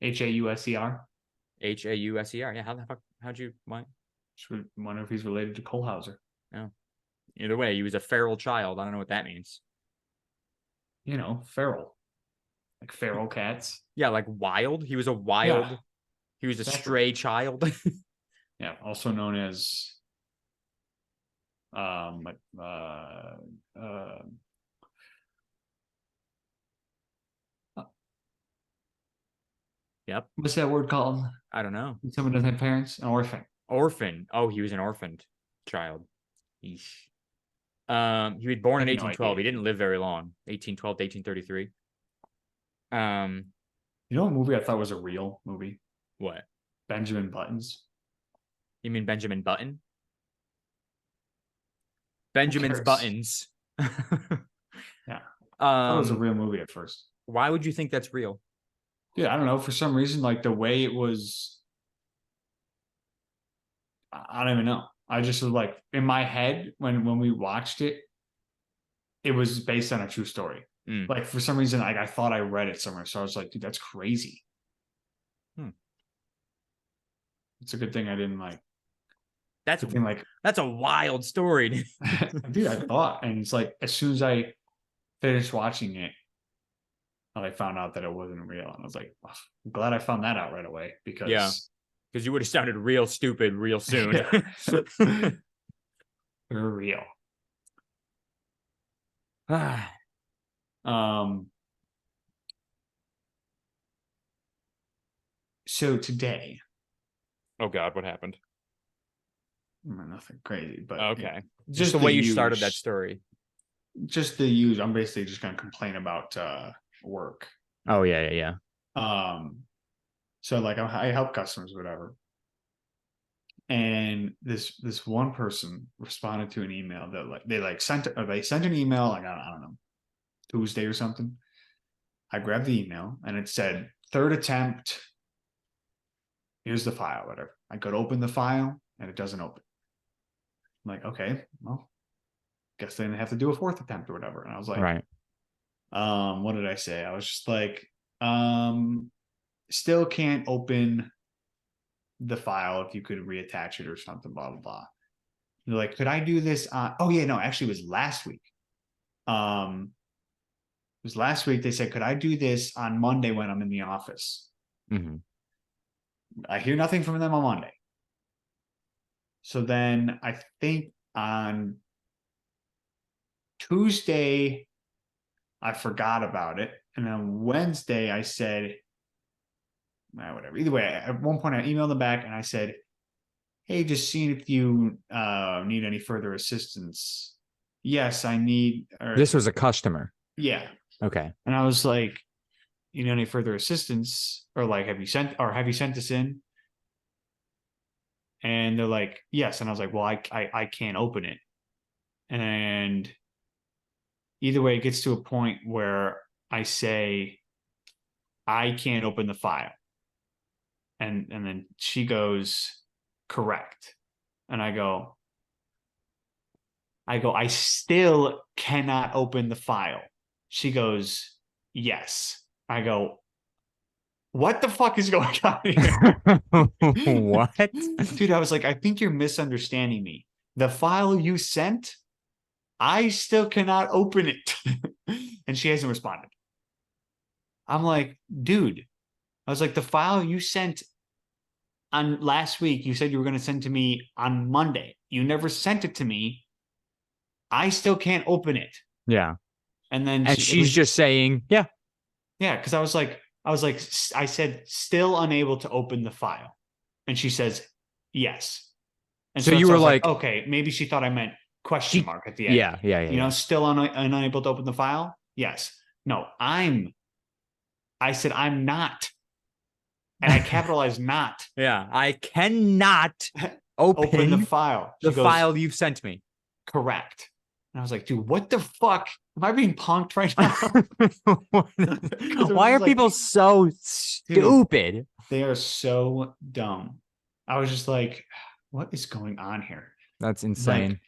Hauser. Hauser. Yeah, how the fuck? How'd you? Why? Just wonder if he's related to Kohlhauser. Oh. Either way, he was a feral child. I don't know what that means. You know, feral. Like feral cats. Yeah, like wild. He was a wild. Yeah. He was a Exactly. stray child. Yeah, also known as like, Yep. what's that word called? I don't know. When someone doesn't have parents? An orphan. Orphan. Oh, he was an orphaned child. Yeesh. He was born I in have no 1812. idea. He didn't live very long. 1812 to 1833. You know what movie I thought was a real movie? What? Benjamin Buttons. You mean Benjamin Button? Benjamin's cares? Buttons. Yeah. I thought it was a Um, real movie at first. why would you think that's real? Yeah, I don't know. For some reason, like the way it was, I don't even know. I just was like in my head when we watched it, it was based on a true story. Mm. Like for some reason, like I thought I read it somewhere, so I was like, dude, that's crazy. It's a good thing I didn't like. That's Good thing, like, that's a wild story. dude, I thought, and it's like as soon as I finished watching it, I found out that it wasn't real, and I was like, oh, I'm glad I found that out right away because Yeah. Because you would have sounded real stupid real soon. they're real. So today, Oh God, what happened? nothing crazy, but Okay. just Just the way you use, started that story. Just the use. I'm basically just going to complain about work. Oh yeah, yeah, So like I help customers, whatever. And this one person responded to an email that like they sent an email like I don't know, Tuesday or something. I grabbed the email and it said third attempt. Here's the file, whatever. I go to open the file and it doesn't open. I'm like, okay, well, guess they didn't have to do a fourth attempt or whatever. And I was like, right. what did I say? I was just like, still can't open the file if you could reattach it or something, blah, blah, blah. They're like, could I do this on, oh yeah, no, actually it was last week. It was last week. They said, could I do this on Monday when I'm in the office? Mm-hmm. I hear nothing from them on Monday. So then I think on Tuesday, I forgot about it. And then Wednesday, I said, whatever. Either way, at one point, I emailed them back and I said, hey, just seeing if you need any further assistance. Yes, I need. This was a customer. Yeah. Okay. And I was like, you know, any further assistance? Or like, have you sent this in? And they're like, yes. And I was like, well, I can't open it. And either way, it gets to a point where I say, I can't open the file. And then she goes, correct. And I go, I still cannot open the file. She goes, yes. I go, what the fuck is going on here? What? Dude, I was like, I think you're misunderstanding me. The file you sent, I still cannot open it. And she hasn't responded. I'm like, dude, I was like, the file you sent on last week, you said you were going to send to me on Monday. You never sent it to me. I still can't open it. Yeah. And then she's just saying, yeah. Yeah, because I was like, I said, still unable to open the file. And she says, yes. And so you were like, okay, maybe she thought I meant question mark at the end. Yeah. You know, still unable to open the file? Yes. No, I said, I'm not. And I capitalized not. Yeah, I cannot open the file. The file you've sent me. Correct. And I was like, dude, what the fuck? Am I being punked right now? Why are people so stupid? Dude, they are so dumb. I was just like, what is going on here? That's insane.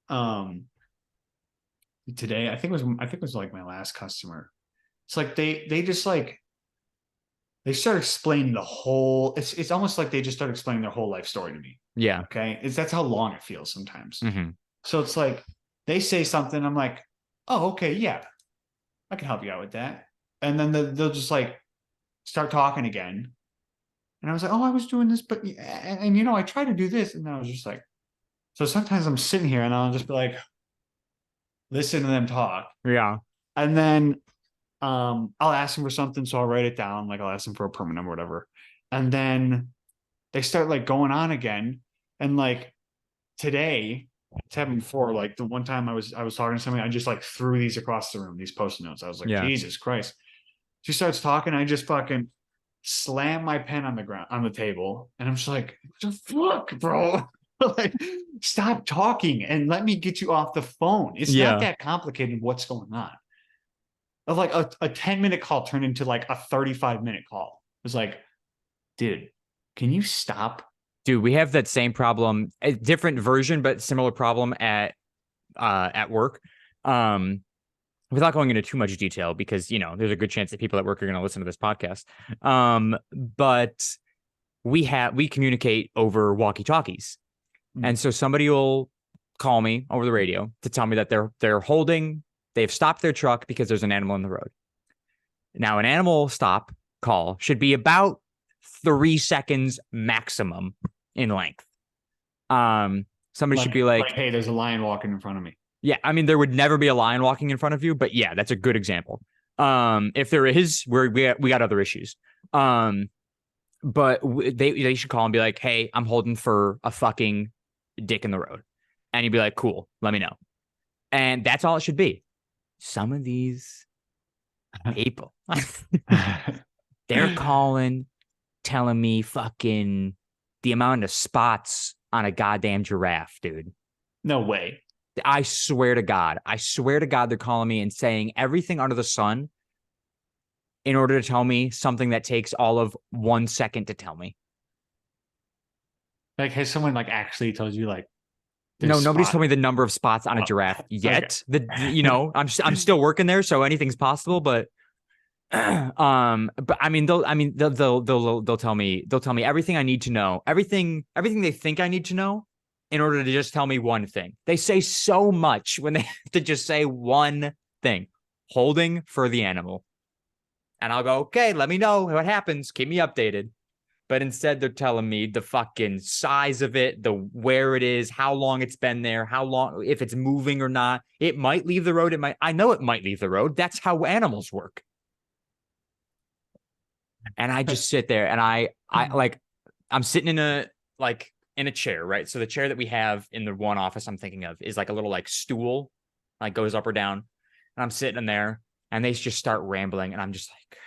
Like, today, I think it was like my last customer. It's like they just like they start explaining the whole. It's almost like they just start explaining their whole life story to me. Yeah. Okay. That's how long it feels sometimes. Mm-hmm. So it's like they say something, I'm like, oh, okay, yeah, I can help you out with that. And then they'll just like start talking again. And I was like, oh, I was doing this, but and you know, I tried to do this. And I was just like, so sometimes I'm sitting here and I'll just be like, listen to them talk. Yeah. And then I'll ask them for something. So I'll write it down. Like I'll ask them for a permit number or whatever. And then they start like going on again. And like today, it's happened before. Like the one time I was talking to somebody, I just like threw these across the room, these post-it notes. I was like, Yeah. Jesus Christ. She starts talking, I just fucking slam my pen on the ground on the table. And I'm just like, what the fuck, bro? Like, stop talking and let me get you off the phone. It's not that complicated what's going on. Of like a 10-minute call turned into like a 35-minute call. It was like, dude, can you stop? Dude, we have that same problem, a different version, but similar problem at work. Without going into too much detail, because you know there's a good chance that people at work are going to listen to this podcast. But we communicate over walkie-talkies, and so somebody will call me over the radio to tell me that they've stopped their truck because there's an animal in the road. Now, an animal stop call should be about 3 seconds maximum in length. Somebody should be like, hey, there's a lion walking in front of me. Yeah, I mean, there would never be a lion walking in front of you, but yeah, that's a good example. If there is, we got other issues. But they should call and be like, hey, I'm holding for a fucking dick in the road. And you'd be like, cool, let me know. And that's all it should be. Some of these people, they're calling, telling me fucking the amount of spots on a goddamn giraffe, dude. No way. I swear to God, they're calling me and saying everything under the sun in order to tell me something that takes all of 1 second to tell me. Like, has someone like actually told you like? No, nobody's told me the number of spots on a giraffe yet. Okay. I'm still working there, so anything's possible. But but I mean, they'll tell me everything I need to know, everything they think I need to know, in order to just tell me one thing. They say so much when they have to just say one thing, holding for the animal. And I'll go, okay, let me know what happens. Keep me updated. But instead they're telling me the fucking size of it, where it is, how long it's been there, how long, if it's moving or not. It might leave the road. I know it might leave the road. That's how animals work. And I just sit there and I'm sitting in a chair, right? So the chair that we have in the one office I'm thinking of is like a little like stool, like goes up or down. And I'm sitting in there and they just start rambling. And I'm just like,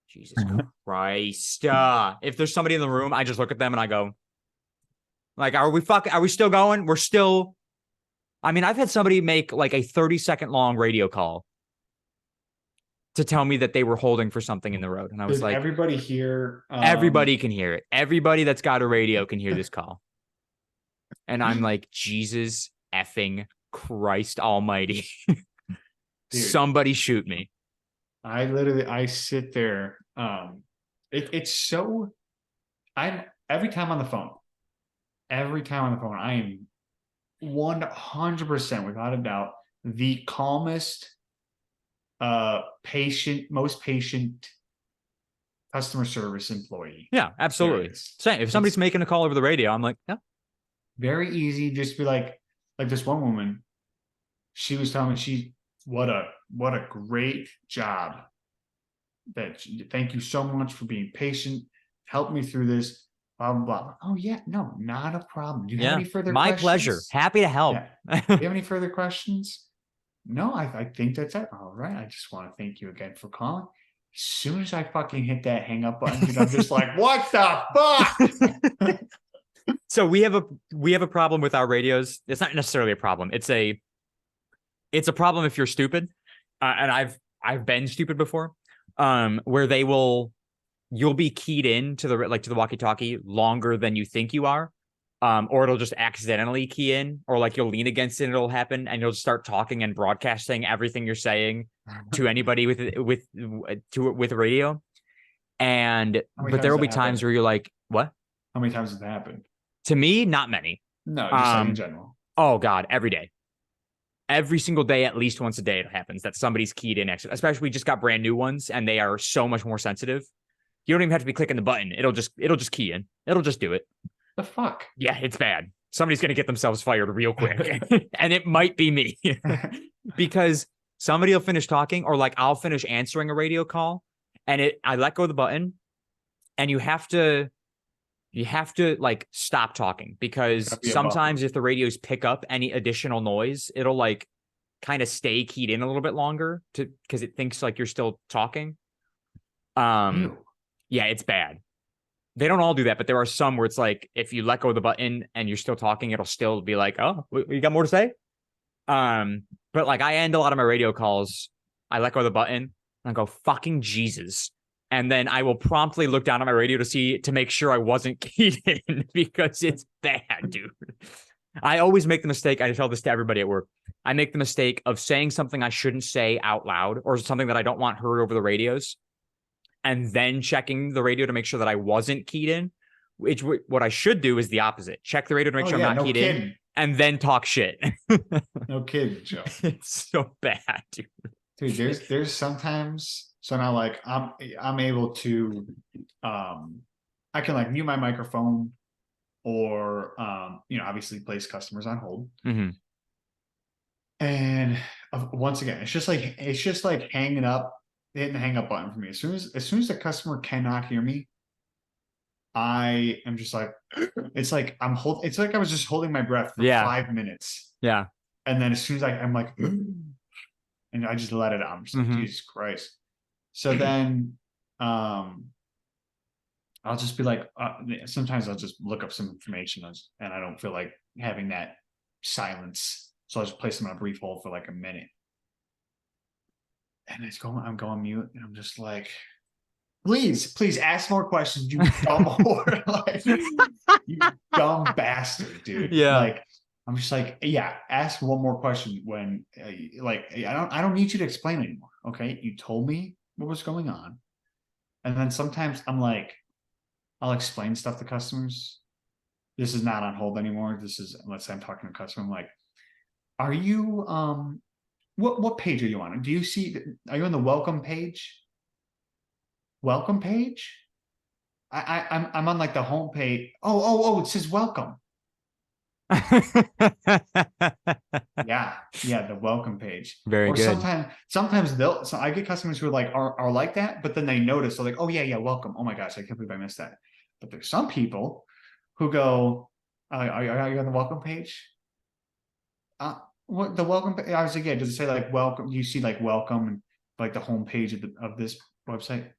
Jesus Christ. If there's somebody in the room, I just look at them and I go, like, are we still going? We're still, I mean, I've had somebody make like a 30-second long radio call to tell me that they were holding for something in the road. And I was like, everybody here? Everybody can hear it. Everybody that's got a radio can hear this call. And I'm like, Jesus effing Christ almighty. Somebody shoot me. I sit there. It's so, every time on the phone, I am 100% without a doubt the calmest, most patient customer service employee. Yeah, absolutely. Same. If somebody's making a call over the radio, I'm like, yeah. Very easy. Just be like this one woman, she was telling me what a great job. Thank you so much for being patient. Help me through this. Blah, blah, blah. Oh yeah, no, not a problem. Do you have any further questions? My pleasure. Happy to help. Yeah. Do you have any further questions? No, I think that's it. All right. I just want to thank you again for calling. As soon as I fucking hit that hang up button, I'm just like, what the fuck? So we have a problem with our radios. It's not necessarily a problem. It's a problem if you're stupid. And I've been stupid before. Where you'll be keyed in to the walkie-talkie longer than you think you are. Or it'll just accidentally key in, or like you'll lean against it and it'll happen and you'll start talking and broadcasting everything you're saying to anybody with radio. But there will be times where you're like, what? How many times has that happened? To me, not many. No, just like in general. Oh God, every day. Every single day, at least once a day, it happens that somebody's keyed in. Especially we just got brand new ones and they are so much more sensitive. You don't even have to be clicking the button. It'll just key in. It'll just do it. The fuck? Yeah, it's bad. Somebody's gonna get themselves fired real quick. And it might be me. Because somebody will finish talking, or like I'll finish answering a radio call, and I let go of the button, and you have to like stop talking, because sometimes if the radios pick up any additional noise, it'll like kind of stay keyed in a little bit longer because it thinks like you're still talking. Ew. Yeah, it's bad. They don't all do that, but there are some where it's like if you let go of the button and you're still talking, it'll still be like, oh, you got more to say? But like I end a lot of my radio calls, I let go of the button and I go, fucking Jesus. And then I will promptly look down at my radio to make sure I wasn't keyed in, because it's bad, dude. I always make the mistake. I tell this to everybody at work. I make the mistake of saying something I shouldn't say out loud, or something that I don't want heard over the radios, and then checking the radio to make sure that I wasn't keyed in. Which what I should do is the opposite. Check the radio to make sure I'm not keyed in, and then talk shit. No kidding, Joe. It's so bad, dude. Dude, there's sometimes, so now like I'm able to I can like mute my microphone, or obviously place customers on hold. Mm-hmm. And once again, it's just like hanging up, hitting the hang up button for me. As soon as the customer cannot hear me, I am just like, it's like it's like I was just holding my breath for 5 minutes. Yeah. And then as soon as I'm like, and I just let it out. I'm just like, Jesus Christ. So then I'll just be like, sometimes I'll just look up some information, and I don't feel like having that silence. So I'll just place them on a brief hold for like a minute. And I'm going mute, and I'm just like, please ask more questions, you dumb whore. Like, you dumb bastard, dude. Yeah. Like, I'm just like, yeah, ask one more question when I don't need you to explain anymore. Okay. You told me what was going on. And then sometimes I'm like, I'll explain stuff to customers. This is not on hold anymore. This is, let's say I'm talking to a customer. I'm like, are you, what page are you on? Are you on the welcome page? Welcome page? I'm on like the home page. Oh, it says welcome. yeah, the welcome page. Very good. Sometimes I get customers who are like that, but then they notice, they're like, oh yeah, welcome. Oh my gosh, I can't believe I missed that. But there's some people who go, are you on the welcome page? What the welcome page? I was like, yeah, does it say like welcome? You see like welcome and like the home page of this website?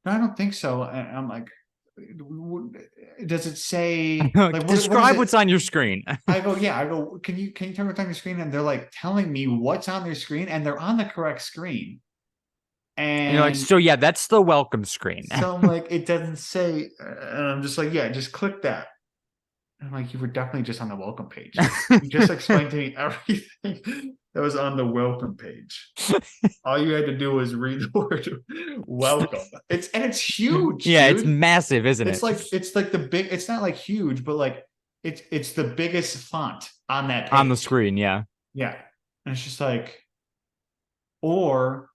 No, I don't think so. And I'm like, does it say like describe what's on your screen? I go, can you tell me what's on your screen? And they're like telling me what's on their screen, and they're on the correct screen. And you're like, so yeah, that's the welcome screen. So I'm like, it doesn't say, and I'm just like, yeah, just click that. And I'm like, you were definitely just on the welcome page. You just explained to me everything that was on the welcome page. All you had to do was read the word welcome. It's huge. Yeah, dude. It's massive, isn't it? It's like the big, it's not like huge, but like it's the biggest font on that page. On the screen, yeah. Yeah. And it's just like, or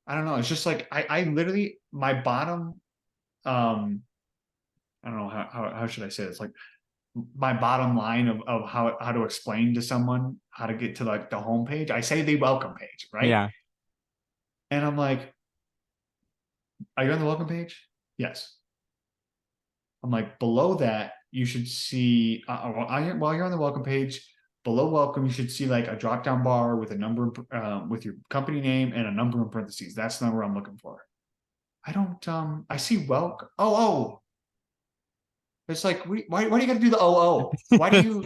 I don't know, it's just like I literally, my bottom, I don't know how should I say this? Like my bottom line of how to explain to someone how to get to like the home page, I say the welcome page, right? Yeah. And I'm like, are you on the welcome page? Yes. I'm like, below that, you should see, while you're on the welcome page, below welcome, you should see like a drop down bar with a number, with your company name and a number in parentheses. That's the number I'm looking for. I don't, I see welcome. Oh. It's like, why do you got to do the Why do you?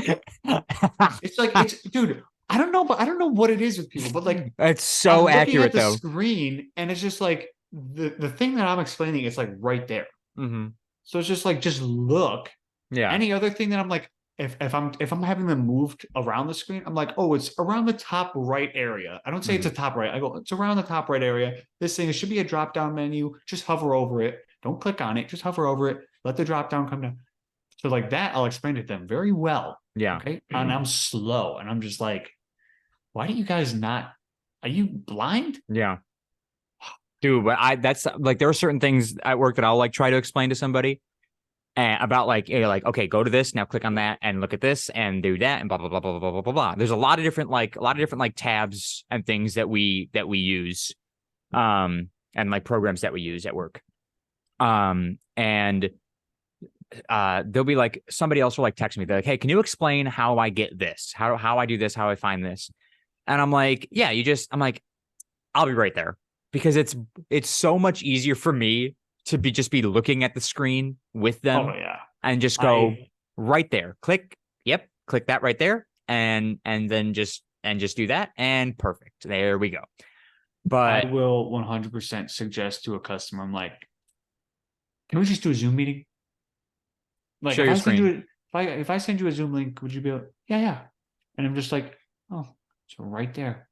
It's like, dude. I don't know, but I don't know what it is with people, but like, it's so accurate at the though. Screen, and it's just like the thing that I'm explaining is like right there. Mm-hmm. So it's just like, just look. Yeah. Any other thing that I'm like, if I'm having them moved around the screen, I'm like, oh, it's around the top right area. I don't say it's a top right. I go, it's around the top right area. This thing, it should be a drop down menu. Just hover over it. Don't click on it. Just hover over it. Let the drop down come down. So like that, I'll explain it to them very well. Yeah. Okay. And I'm slow, and I'm just like, why do you guys not? Are you blind? Yeah. Dude, but that's like there are certain things at work that I'll like try to explain to somebody and about like like okay, go to this now, click on that and look at this and do that and blah blah blah blah blah blah blah blah. There's a lot of different like tabs and things that we use and like programs that we use at work. And there'll be like somebody else will like text me. They're like, hey, can you explain how I get this? How I do this, how I find this? And I'm like, yeah, I'm like, I'll be right there because it's so much easier for me to be looking at the screen with them yeah. and just go right there. Click, yep, click that right there, and then just do that, and perfect. There we go. But I will 100% suggest to a customer, I'm like, can we just do a Zoom meeting? Like share if your I send screen. you if I send you a Zoom link, would you be like, yeah. And I'm just like, oh, it's right there.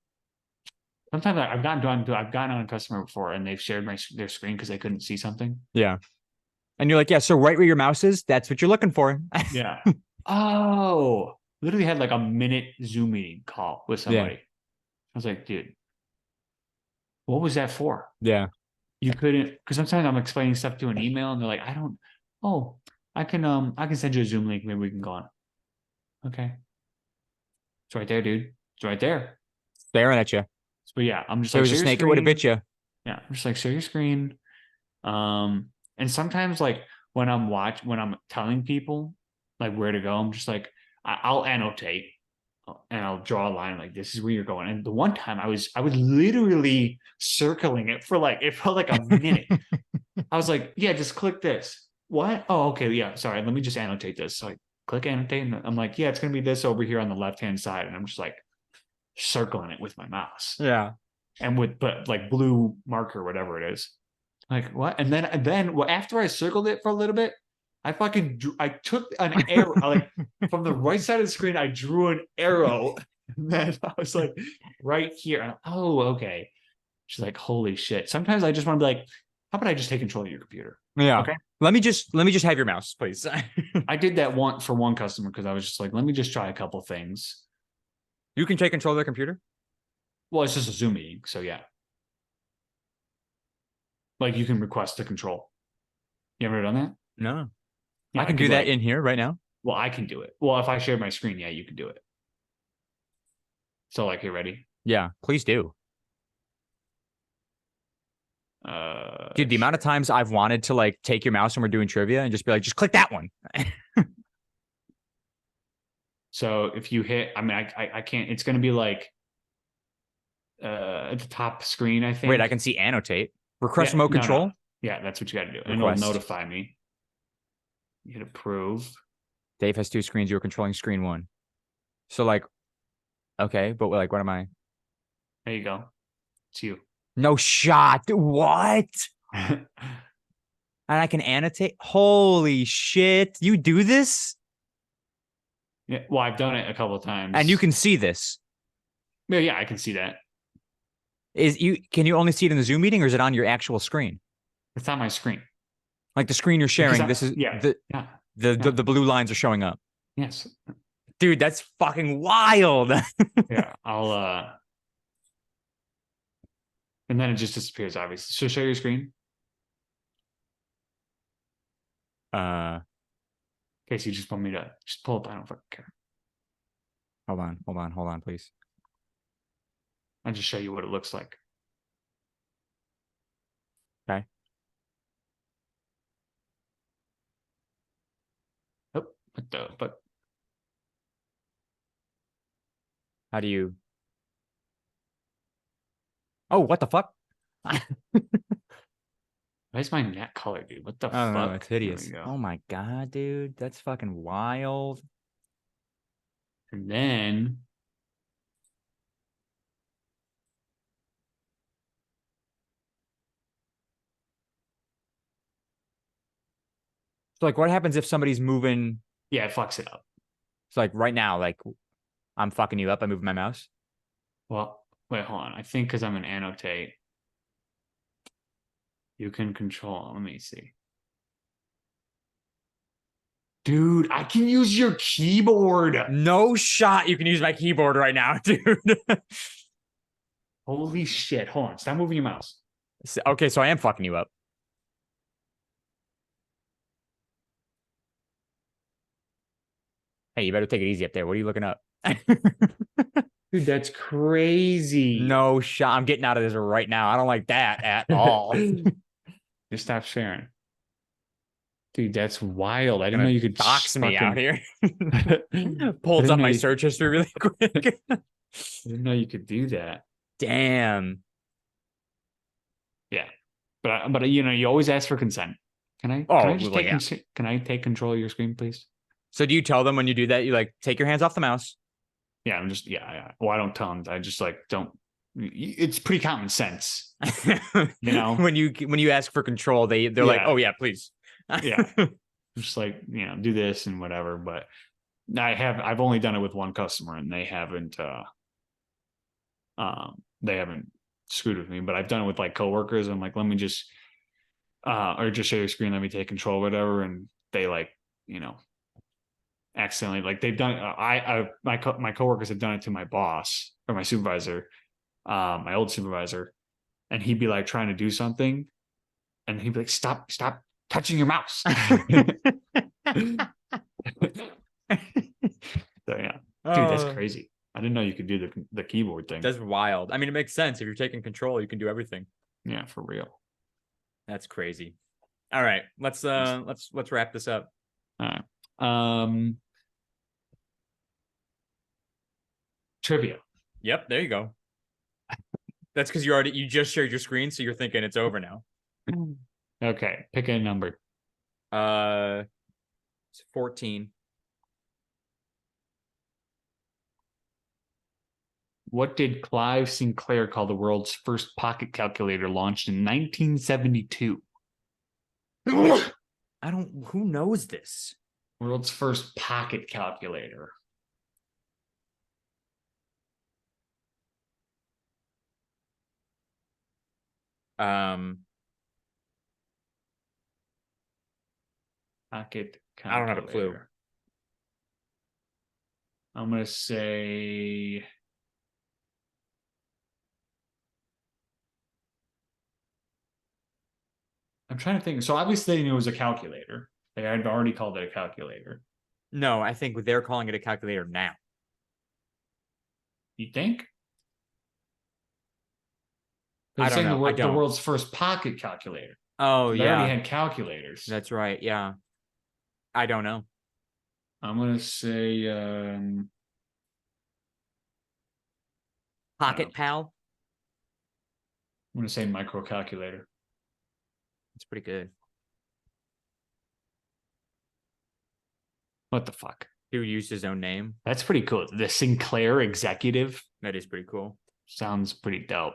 Sometimes I've gotten on a customer before and they've shared their screen because they couldn't see something. Yeah. And you're like, yeah, so right where your mouse is, that's what you're looking for. Yeah. Oh, literally had like a minute Zoom meeting call with somebody. Yeah. I was like, dude, what was that for? Yeah. You couldn't, because sometimes I'm explaining stuff to an email and they're like, I can send you a Zoom link, maybe we can go on. Okay. It's right there, dude. It's right there. Staring at you. But yeah, I'm just There like, was a share your snake, it would have screen. bit you. Yeah, I'm just like, share your screen. And sometimes like when I'm telling people like where to go, I'm just like, I'll annotate and I'll draw a line like this is where you're going. And the one time I was literally circling it for like it felt like a minute. I was like, yeah, just click this. What? Oh, okay, yeah. Sorry, let me just annotate this. So I click annotate, and I'm like, yeah, it's gonna be this over here on the left hand side, and I'm just like circling it with my mouse. Yeah. And but like blue marker, whatever it is. Like what? And then well, after I circled it for a little bit, I took an arrow like from the right side of the screen. I drew an arrow, and then I was like, right here. Oh, okay. She's like, holy shit. Sometimes I just want to be like, how about I just take control of your computer? Yeah. Okay. Let me just have your mouse, please. I did that for one customer because I was just like, let me just try a couple things. You can take control of their computer? Well, it's just a Zoom meeting, so yeah. Like you can request the control. You ever done that? No. Yeah, I can do that in here right now. Well, I can do it. Well, if I share my screen, yeah, you can do it. So like, you ready? Yeah, please do. Dude, the amount of times I've wanted to like take your mouse when we're doing trivia and just be like, just click that one. So if you hit, I mean, I can't. It's going to be like at the top screen, I think. Wait, I can see annotate. Request remote control. No. Yeah, that's what you got to do, and Request. it'll notify me. You hit approve. Dave has 2 screens. You're controlling screen 1. So like, okay, but like, what am I? There you go. It's you. No shot. What? And I can annotate. Holy shit! You do this? Yeah. Well, I've done it a couple of times, And you can see this. Yeah, I can see that. Can you only see it in the Zoom meeting, or is it on your actual screen? It's on my screen. Like the screen you're sharing. This is the blue lines are showing up. Yes. Dude, that's fucking wild. Yeah, I'll and then it just disappears, obviously. So share your screen. Okay, so you just want me to just pull up. I don't fucking care. Hold on, please. I'll just show you what it looks like. Okay. Oh, but how do you? Oh, what the fuck? why is my net color, dude? What the fuck? No, it's hideous. Oh my god, dude, that's fucking wild. And then So like, what happens if somebody's moving? yeah, it fucks it up. It's like right now, like I'm fucking you up. I move my mouse. Well, wait, hold on. I think because I'm an annotate, you can control. Let me see. Dude, I can use your keyboard. No shot. You can use my keyboard right now, dude. Holy shit. Hold on. Stop moving your mouse. Okay, so I am fucking you up. Hey, you better take it easy up there. What are you looking up? Dude, that's crazy. No shot. I'm getting out of this right now. I don't like that at all. Just stop sharing. Dude, that's wild. I didn't Gonna know you could dox me out here. Pulls didn't up know my you- search history really quick. I didn't know you could do that. Damn. Yeah. But you know, you always ask for consent. Can Oh, I just well, take yeah. can I take control of your screen, please? So do you tell them when you do that, you like take your hands off the mouse? Yeah, I'm just yeah. Well, I don't tell them. I just like don't. It's pretty common sense, you know. When you ask for control, they're like, Yeah. oh yeah, please. Yeah. Just like, you know, do this and whatever. But I've only done it with one customer, and they haven't screwed with me. But I've done it with like coworkers. I'm like, let me just or just share your screen, let me take control, whatever. And they like, you know, accidentally like they've done. My coworkers have done it to my boss or my supervisor, my old supervisor, and he'd be like trying to do something, and he'd be like, stop touching your mouse. So yeah, dude, that's crazy. I didn't know you could do the keyboard thing. That's wild. I mean, it makes sense. If you're taking control, you can do everything. Yeah, for real. That's crazy. All right, let's wrap this up. All right. Trivia. Yep, there you go. That's because you just shared your screen, so you're thinking it's over now. Okay, pick a number. It's 14. What did Clive Sinclair call the world's first pocket calculator launched in 1972? Who knows this? World's first pocket calculator. Pocket calculator. I don't have a clue. I'm going to say I'm trying to think. So obviously they knew it was a calculator. They had already called it a calculator. No, I think they're calling it a calculator now. You think? I don't know. I don't. The world's first pocket calculator. Oh, They yeah. already had calculators. That's right. Yeah. I don't know. I'm going to say Pocket Pal. I'm going to say microcalculator. It's pretty good. What the fuck? Dude used his own name. That's pretty cool. The Sinclair executive. That is pretty cool. Sounds pretty dope.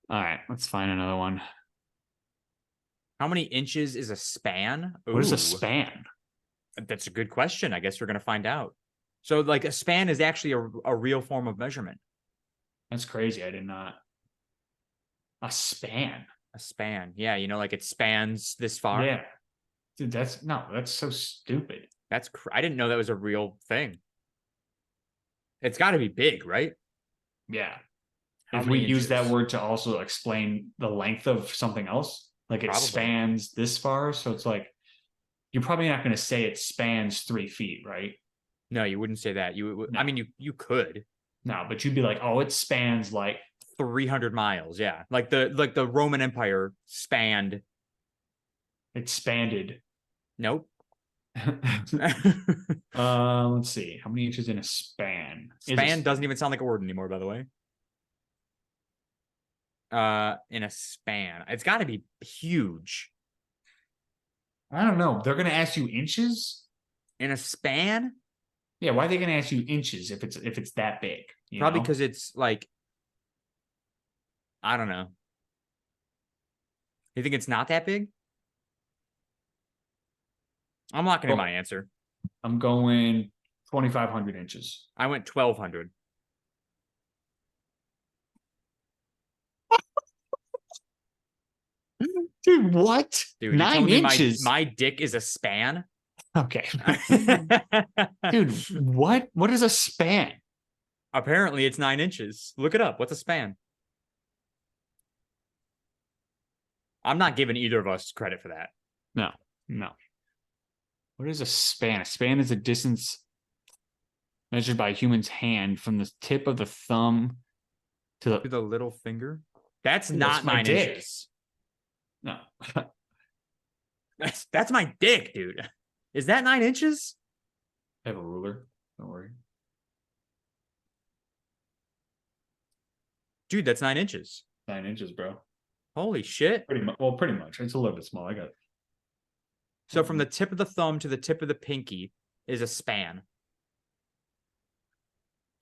All right, let's find another one. How many inches is a span? What is Ooh. a span? That's a good question. I guess we're going to find out. So, like, a span is actually a real form of measurement. That's crazy. I did not. A span. A span. Yeah, you know, like it spans this far. Yeah. Dude, that's so stupid. I didn't know that was a real thing. It's got to be big, right? Yeah. How If many we use that inches? word to also explain the length of something else, like it Probably. spans this far. So it's like, you're probably not going to say it spans 3 feet, right? No, you wouldn't say that. No. I mean, you could. No, but you'd be like, oh, it spans like 300 miles. Yeah, like the Roman Empire spanned. it expanded. Nope. Let's see. How many inches in a span? Span doesn't even sound like a word anymore, by the way. In a span, it's got to be huge. I don't know. They're gonna ask you inches In a span, Yeah, why are they going to ask you inches if it's that big? probably because it's like, I don't know. You think it's not that big? I'm locking in my answer. I'm going 2,500 inches. I went 1,200. Dude, what? Dude, 9 inches. My dick is a span. Okay. Dude, what? What is a span? Apparently, it's 9 inches. Look it up. What's a span? I'm not giving either of us credit for that. No. What is a span? A span is a distance measured by a human's hand from the tip of the thumb to To the little finger. That's Dude, not that's my 9 dick. inches. no. That's my dick, dude. Is that 9 inches? I have a ruler. Don't worry. Dude, that's 9 inches. 9 inches, bro. Holy shit. Pretty much. Well, pretty much. It's a little bit small. I got it. So from the tip of the thumb to the tip of the pinky is a span.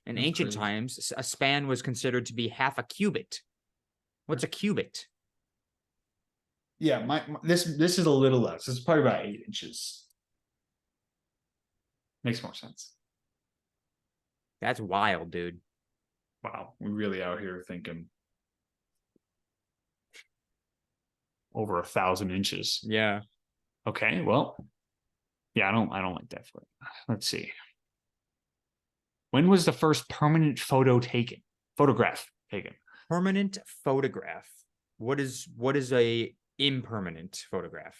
In That's ancient crazy. times, a span was considered to be half a cubit. What's a cubit? Yeah, this is a little less. It's probably about 8 inches. Makes more sense. That's wild, dude. Wow, we really out here thinking over 1,000 inches. Yeah. Okay, well, yeah, I don't like that. Let's see. When was the first permanent photograph taken? Permanent photograph. What is a impermanent photograph?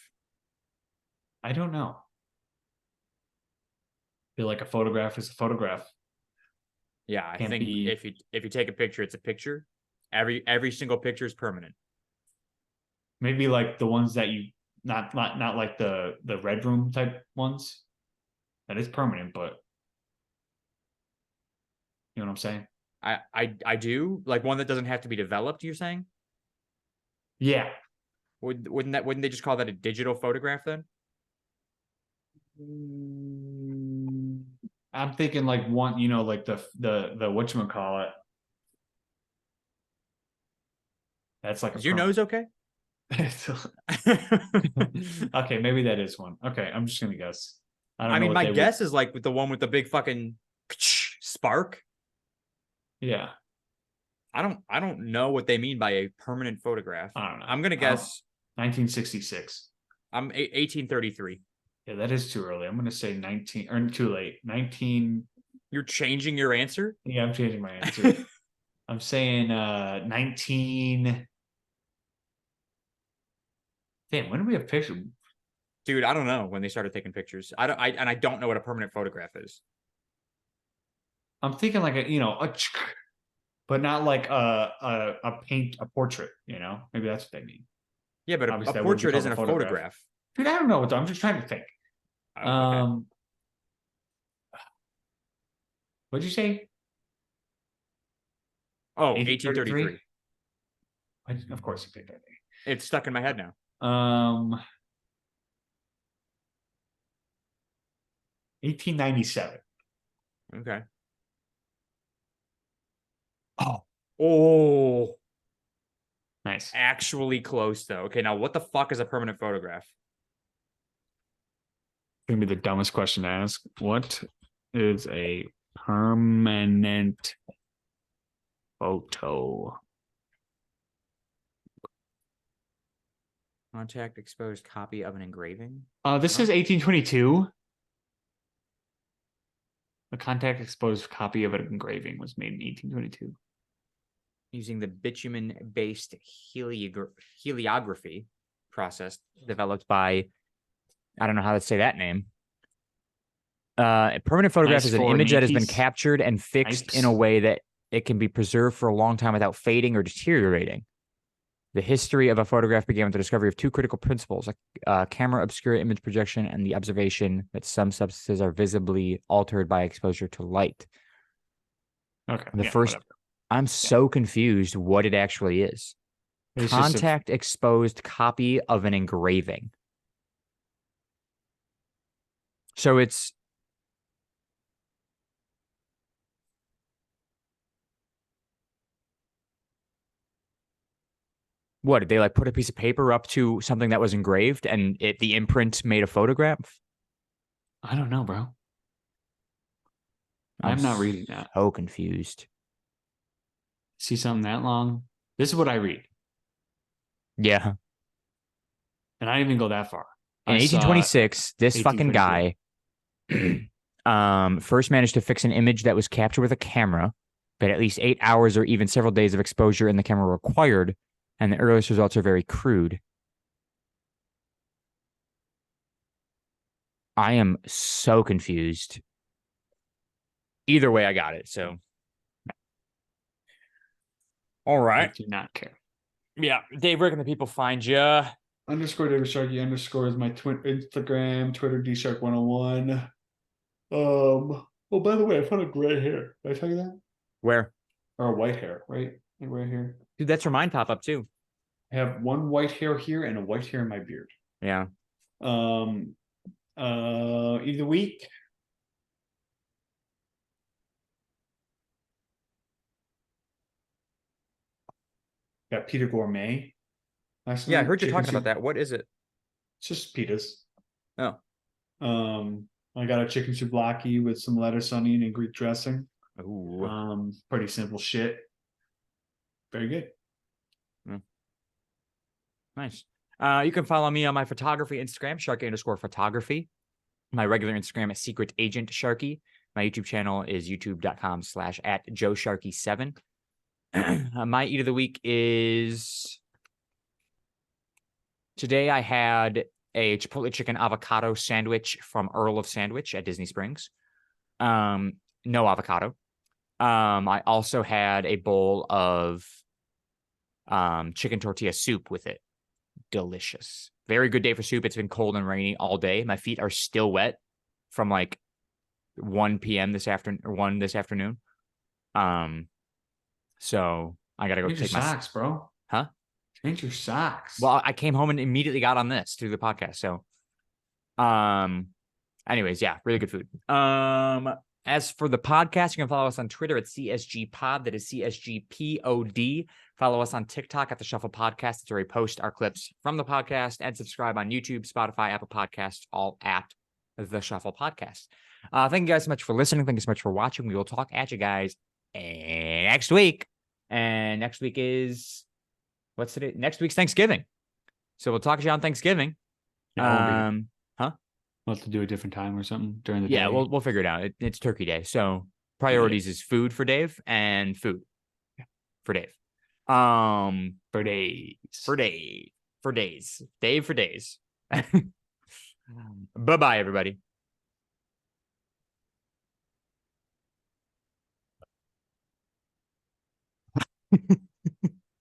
I don't know. Feel like a photograph is a photograph. Yeah, I Can't think be- if you take a picture, it's a picture. Every single picture is permanent. Maybe like the ones that you not like the red room type ones. That is permanent, but you know what I'm saying? I do like one that doesn't have to be developed. You're saying? Yeah. Wouldn't they just call that a digital photograph then? I'm thinking like one, you know, like the whatchamacallit. That's like Is your nose okay? Okay, maybe that is one. Okay, I'm just gonna guess. I don't I know mean, what my they guess is like with the one with the big fucking spark. Yeah, I don't know what they mean by a permanent photograph. I don't know. I'm gonna guess 1966. I'm 1833. Yeah, that is too early. I'm gonna say 19 or too late. 19. You're changing your answer? Yeah, I'm changing my answer. I'm saying 19. Damn, when do we have pictures? Dude, I don't know when they started taking pictures. I don't know what a permanent photograph is. I'm thinking like but not like a portrait. You know, maybe that's what they mean. Yeah, but Obviously, a that would be portrait called isn't a a photograph. photograph. Dude, I don't know what I'm just trying to think. Oh, okay. What'd you say? Oh, 1833? 1833. Of course you picked that. It's stuck in my head now. 1897. Okay. Oh, Nice. actually close though. Okay, now what the fuck is a permanent photograph? Gonna be the dumbest question to ask. What is a permanent photo? Contact exposed copy of an engraving. This is 1822. A contact exposed copy of an engraving was made in 1822. Using the bitumen-based heliography process developed by, I don't know how to say that name. A permanent photograph is an image that has been captured and fixed in a way that it can be preserved for a long time without fading or deteriorating. The history of a photograph began with the discovery of two critical principles: camera obscura image projection and the observation that some substances are visibly altered by exposure to light. Okay. The first, whatever. I'm so confused what it actually is. It's Contact exposed copy of an engraving. So it's what, did they like put a piece of paper up to something that was engraved and the imprint made a photograph? I don't know, bro. I'm not reading that. So confused. See something that long? This is what I read. Yeah. And I didn't even go that far. In 1826, this fucking guy first managed to fix an image that was captured with a camera, but at least 8 hours or even several days of exposure in the camera required, and the earliest results are very crude. I am so confused. Either way, I got it. So, all I right. do not care. Yeah, Dave, where can the people find you? Underscore David Sharkey underscore is my Instagram, Twitter DShark101. Oh, by the way, I found a gray hair. Did I tell you that? Where? Or a white hair, right? Like right here. Dude, that's where mine pop up too. I have one white hair here and a white hair in my beard. Yeah. Either week. Got Peter Gourmet. Yeah, I heard you Chicken talking about soup. that. What is it? It's just pitas. Oh. I got a chicken souvlaki with some lettuce, onion, and Greek dressing. Ooh. Pretty simple shit. Very good. Nice. You can follow me on my photography Instagram, Sharky_photography. My regular Instagram is Secret Agent Sharky. My YouTube channel is youtube.com/@JoeSharky7. My eat of the week is today I had a Chipotle chicken avocado sandwich from Earl of Sandwich at Disney Springs. No avocado. I also had a bowl of chicken tortilla soup with it. Delicious. Very good day for soup. It's been cold and rainy all day. My feet are still wet from like 1 p.m. this afternoon. So I gotta go Change your take my socks, bro. Huh? Change your socks. Well, I came home and immediately got on this to do the podcast. So anyways, yeah, really good food. As for the podcast, you can follow us on Twitter at CSG Pod. That is CSGPOD. Follow us on TikTok at The Shuffle Podcast. That's where we post our clips from the podcast, and subscribe on YouTube, Spotify, Apple Podcasts, all at The Shuffle Podcast. Thank you guys so much for listening. Thank you so much for watching. We will talk at you guys next week. And next week is, what's today? Next week's Thanksgiving. So we'll talk to you on Thanksgiving. Yeah, we'll have to do a different time or something during the day. Yeah, we'll figure it out. It's Turkey Day, so priorities is food for Dave and food for Dave. For days. Dave for days. Bye-bye, everybody.